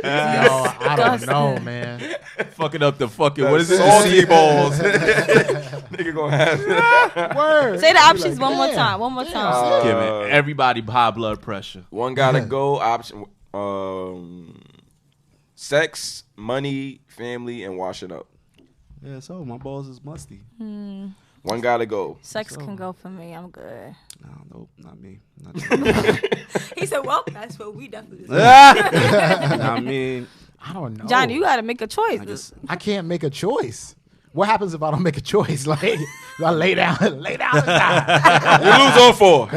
Yo, I don't know, man. Fucking up the fucking what is it? Salty balls. Nigga gonna have Word. Say the Be options like, one more damn. time. One more time. Giving everybody high blood pressure. One gotta go. Option sex, money, family, and washing up. Yeah, so my balls is musty. One gotta go. Sex can go for me. I'm good. No, nope, not me. Not He said, "Well, that's what we definitely." I mean, I don't know. Johnny, you gotta make a choice. I guess I can't make a choice. What happens if I don't make a choice? Like, I lay down and die. You lose all 4.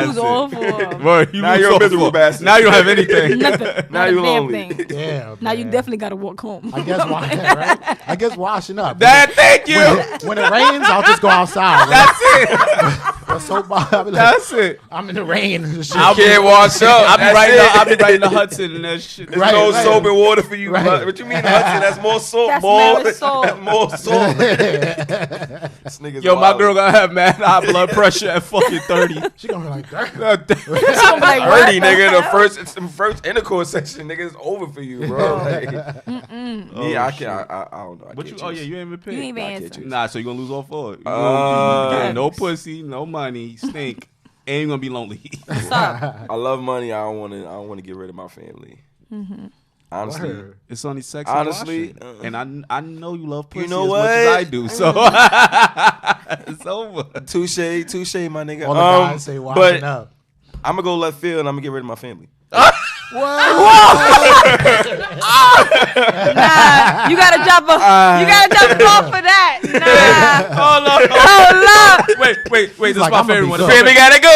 Lose all four. bro, you Now lose you're a all miserable four. bastard. Now you don't have anything. Nothing. Now Not a you damn lonely. thing. Yeah. Now you man. definitely gotta walk home. I guess right? I guess washing up. Dad, thank you. When it rains, I'll just go outside. That's it. So I'll be like, That's it. I'm in the rain. And shit. You can't wash up. I'll be That's writing. it. I'll be writing the Hudson and that shit. There's Right, no right. soap and water for you. Right. But what you mean, Hudson? That's more salt. That's more, mad salt. That's more salt. This nigga's Yo, my wild. girl gonna have mad high blood pressure at fucking 30. She gonna be like, "Damn." I'm like, what 30, the nigga. hell? The first intercourse section, nigga, is over for you, bro. Like, yeah, I can't. I don't know. I What you? can't Oh choose. yeah, you ain't even picked. You ain't even I can't answer. choose. Nah, so you gonna lose all 4. You gonna get no Thanks. pussy, no money, stink, and you gonna be lonely. What's up? I love money. I don't want to get rid of my family. Honestly, Word. It's only sex. Honestly, and washing. and I know you love pussy know as what? much as I do, so it's over. touche, my nigga. All the guys say washing but up. I'm gonna go left field and I'm gonna get rid of my family. Nah, you gotta drop a ball for that. Nah. Oh no! Oh Lord. Wait! This is like, my I'm gonna favorite be one. good. Family gotta go.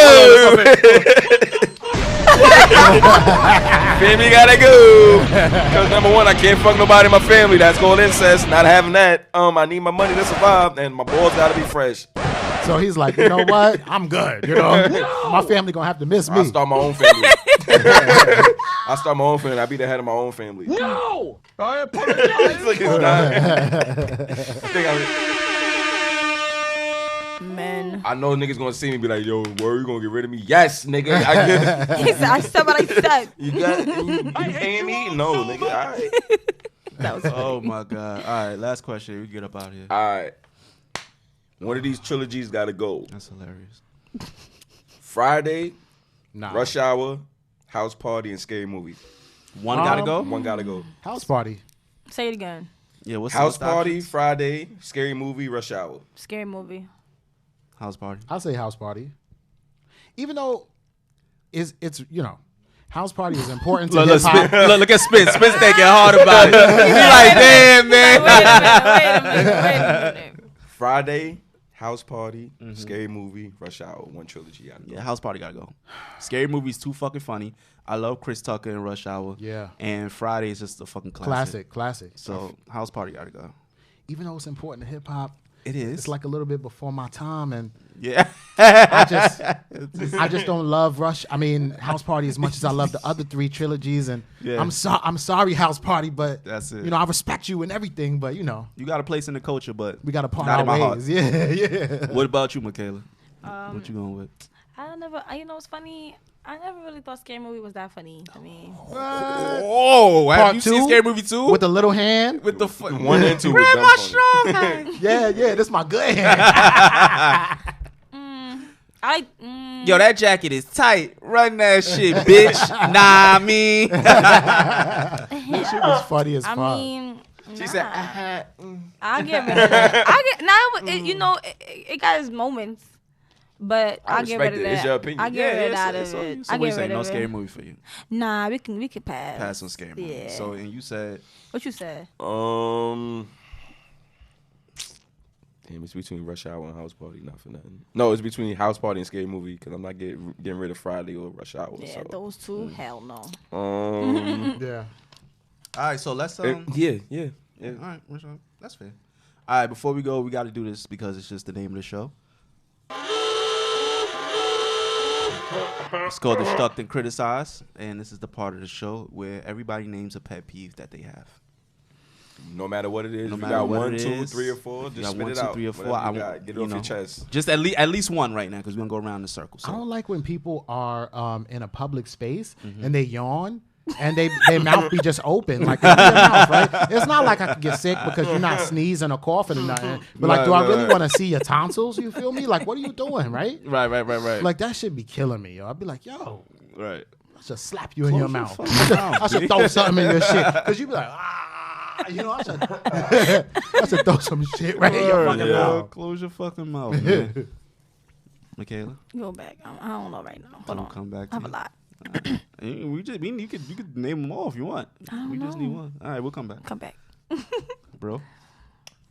Family gotta go. Because number one, I can't fuck nobody in my family. That's called incest. Not having that. I need my money to survive, and my balls gotta be fresh. So he's like, you know what? I'm good. You know, my family gonna have to miss me. I start my own family. I start my own family. I be the head of my own family. No, I Look, it's not- I think Men. I know niggas gonna see me and be like, yo, word, you gonna get rid of me? Yes, nigga. I get He said, I said what I said. You paying me? No, nigga. All right. That was Oh my god! All right, last question. We get up out of here. All right. One of these trilogies gotta go. That's hilarious. Friday, nah. Rush Hour, House Party, and Scary Movie. One gotta go. One gotta go. House party. Say it again. Yeah, what's House the Party, options? Friday, Scary Movie, Rush Hour. Scary movie. House party. I'll say house party. Even though it's house party is important to Look, hip hop. look at Spence. Spence thinking hard about it. He like, damn, man. Wait a minute. Friday, House Party, Scary Movie, Rush Hour. One trilogy gotta go. Yeah, house party gotta go. Scary movie's too fucking funny. I love Chris Tucker and Rush Hour. Yeah. And Friday is just a fucking classic. Classic. So house party gotta go. Even though it's important to hip hop, It is. it's like a little bit before my time, and yeah. I just don't love Rush. I mean, House Party as much as I love the other 3 trilogies, and Yeah. I'm sorry, House Party, but That's it. You know, I respect you and everything, but you You got a place in the culture, but we got to part Not in my our heart. ways. Yeah. What about you, Michaela? What you going with? You know, it's funny. I never really thought Scary Movie was that funny to me. Oh, have Part you 2? seen Scary Movie 2? With the little hand. with the 1 and 2 was Grab dumb my funny. strong hand. Yeah, this my good hand. Yo, that jacket is tight. Run that shit, bitch. Nah, I mean. That shit was funny as I fuck. mean, She said, I'll get rid of it. You know, it got its moments. But I I'll get rid respect of it. that. It's your opinion. I get rid out so, of it. So I what you get saying? rid No of scary it. movie for you. Nah, we can pass. Pass on scary movie. Yeah. So and you said What you said? Damn, it's between Rush Hour and House Party, not for nothing. No, it's between House Party and Scary Movie because I'm not getting rid of Friday or Rush Hour. Yeah, so. those two. Hell no. Yeah. all right. So let's Yeah. All right, that's fair. All right, before we go, we got to do this because it's just the name of the show. It's called Destruct and Criticize, and this is the part of the show where everybody names a pet peeve that they have. No matter what it is, No if you matter got what 1, it 2, is, 3, or 4, you just got spit 1, it 2, out. 3, or 4. Whatever you got. Get it off your chest. Just at least one right now because we're gonna go around the circle. So. I don't like when people are in a public space and they yawn and their mouth be just open, like open your mouth, right? It's not like I could get sick because you're not sneezing or coughing or nothing. But like, do I really want to see your tonsils? You feel me? Like, what are you doing, right? Right. Like that should be killing me, yo. I'd be like, yo, right. I should slap you in your Close your mouth. fucking mouth, I should B. throw something in your shit because you be like, you know, I should throw some shit right in your fucking mouth. Close your fucking mouth, man. Michaela, Go back. I don't know right now. Hold on. come back. I have to a you. lot. You could name them all if you want. We just need one. All right, we'll come back, Come back. bro.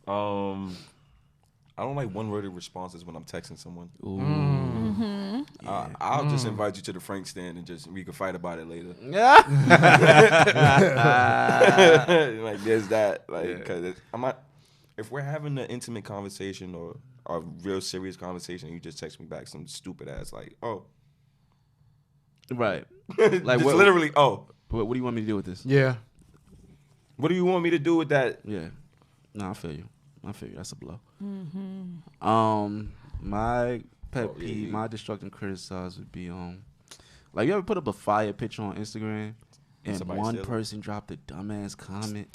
I don't like one-worded responses when I'm texting someone. Ooh. I'll just invite you to the Frank stand and we can fight about it later. Yeah. Like there's that. Like because if we're having an intimate conversation or a real serious conversation, you just text me back some stupid ass like, oh, Right. like just literally, oh. What do you want me to do with this? Yeah. What do you want me to do with that? Yeah. No, I feel you. That's a blow. My pet peeve, my destruct and criticize would be like you ever put up a fire picture on Instagram and Somebody one steal it? person dropped a dumbass comment.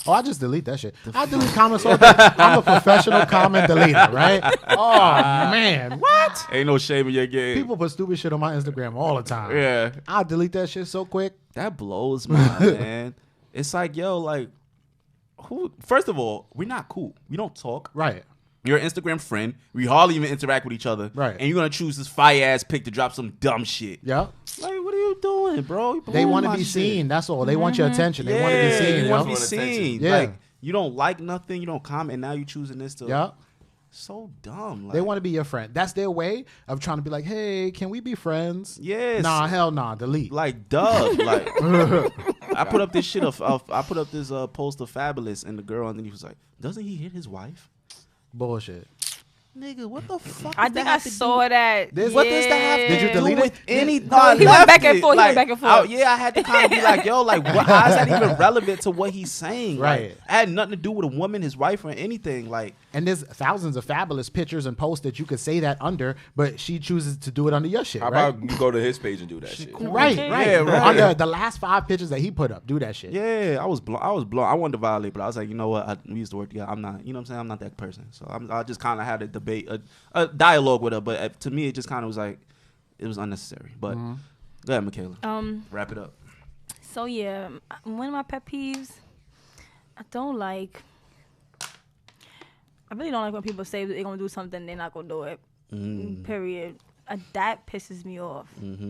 Oh, I just delete that shit. I delete comments all day. I'm a professional comment deleter, right? Oh man, what? Ain't no shame in your game. People put stupid shit on my Instagram all the time. Yeah. I delete that shit so quick. That blows my mind, man. It's like, yo, like, who? First of all, we're not cool. We don't talk. Right. You're an Instagram friend. We hardly even interact with each other. Right. And you're gonna choose this fire ass pic to drop some dumb shit. Yep. Like, what are you doing, bro? You They want to my be shit. seen. That's all. They want your attention. They want to be seen. You Yo. want to be Want attention. seen. Yeah. Like, you don't like nothing. You don't comment. And now you're choosing this to. Yep. So dumb. Like, They want to be your friend. That's their way of trying to be like, hey, can we be friends? Yes. Nah, hell nah. Delete. Like, duh. Like, I put up this shit I put up this post of Fabulous, and the girl underneath was like, doesn't he hit his wife? Bullshit. Nigga, what the fuck? I does think that I have to do- saw that. What does that have Did to you do delete it? with any? No, he went left back and it. forth, he went back and forth. Yeah, I had to kind of be like, yo, like, what, how is that even relevant to what he's saying? Right. Like, I had nothing to do with a woman, his wife, or anything. Like, And there's thousands of Fabulous pictures and posts that you could say that under, but she chooses to do it under your shit, How right? about you go to his page and do that shit? Right, Okay. right. Yeah, right. Under the last 5 pictures that he put up, do that shit. yeah, I was blown. I wanted to violate, but I was like, you know what? We used to work together. I'm not, you know what I'm saying? I'm not that person. So I just kind of had a debate, a dialogue with her. But to me, it just kind of was like, it was unnecessary. But go ahead, Michaela. Wrap it up. So yeah, one of my pet peeves, I really don't like when people say they're gonna do something, they're not gonna do it. Period. That pisses me off.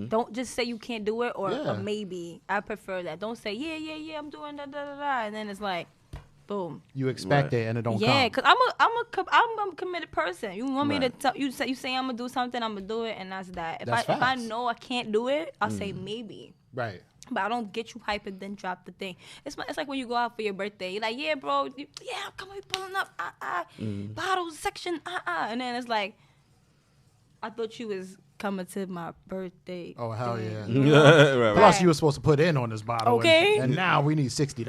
Don't just say you can't do it or Yeah. maybe. I prefer that. Don't say yeah, I'm doing da da da da, and then it's like, boom. You expect it and it don't Yeah, come. cause I'm a committed person. You want me to Right. tell you say I'm gonna do something, I'm gonna do it, and that's that. If That's I facts. know I can't do it, I'll say maybe. Right. But I don't get you hype and then drop the thing. It's like when you go out for your birthday. You're like, yeah, bro, come on, we pulling up, bottles section, and then it's like, I thought you was coming to my birthday. Oh, hell thing. yeah. right. Plus, you were supposed to put in on this bottle. Okay. And now we need $60.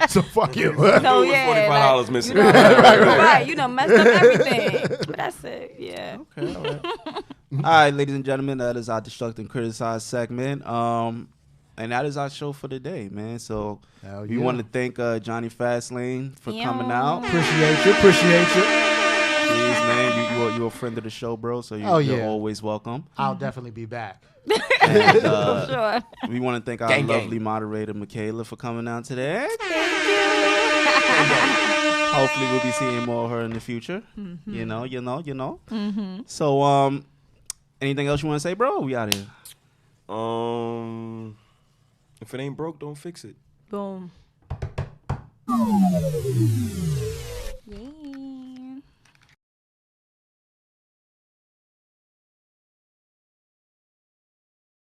So fuck you. So It was yeah, $45 missing. You know, right, you done messed up everything. But that's it, yeah. Okay, all right. All right, ladies and gentlemen, that is our Destruct and Criticize segment. And that is our show for today, man. So Hell we yeah. want to thank Johnny Fastlane for coming out. Appreciate you. Please, man, you're a friend of the show, bro. So Oh, you're yeah. always welcome. I'll definitely be back. And, Sure. we want to thank our Gang, gang. lovely moderator, Michaela, for coming out today. Hopefully, we'll be seeing more of her in the future. Mm-hmm. You know. So, anything else you want to say, bro? We out here. If it ain't broke, don't fix it. Boom.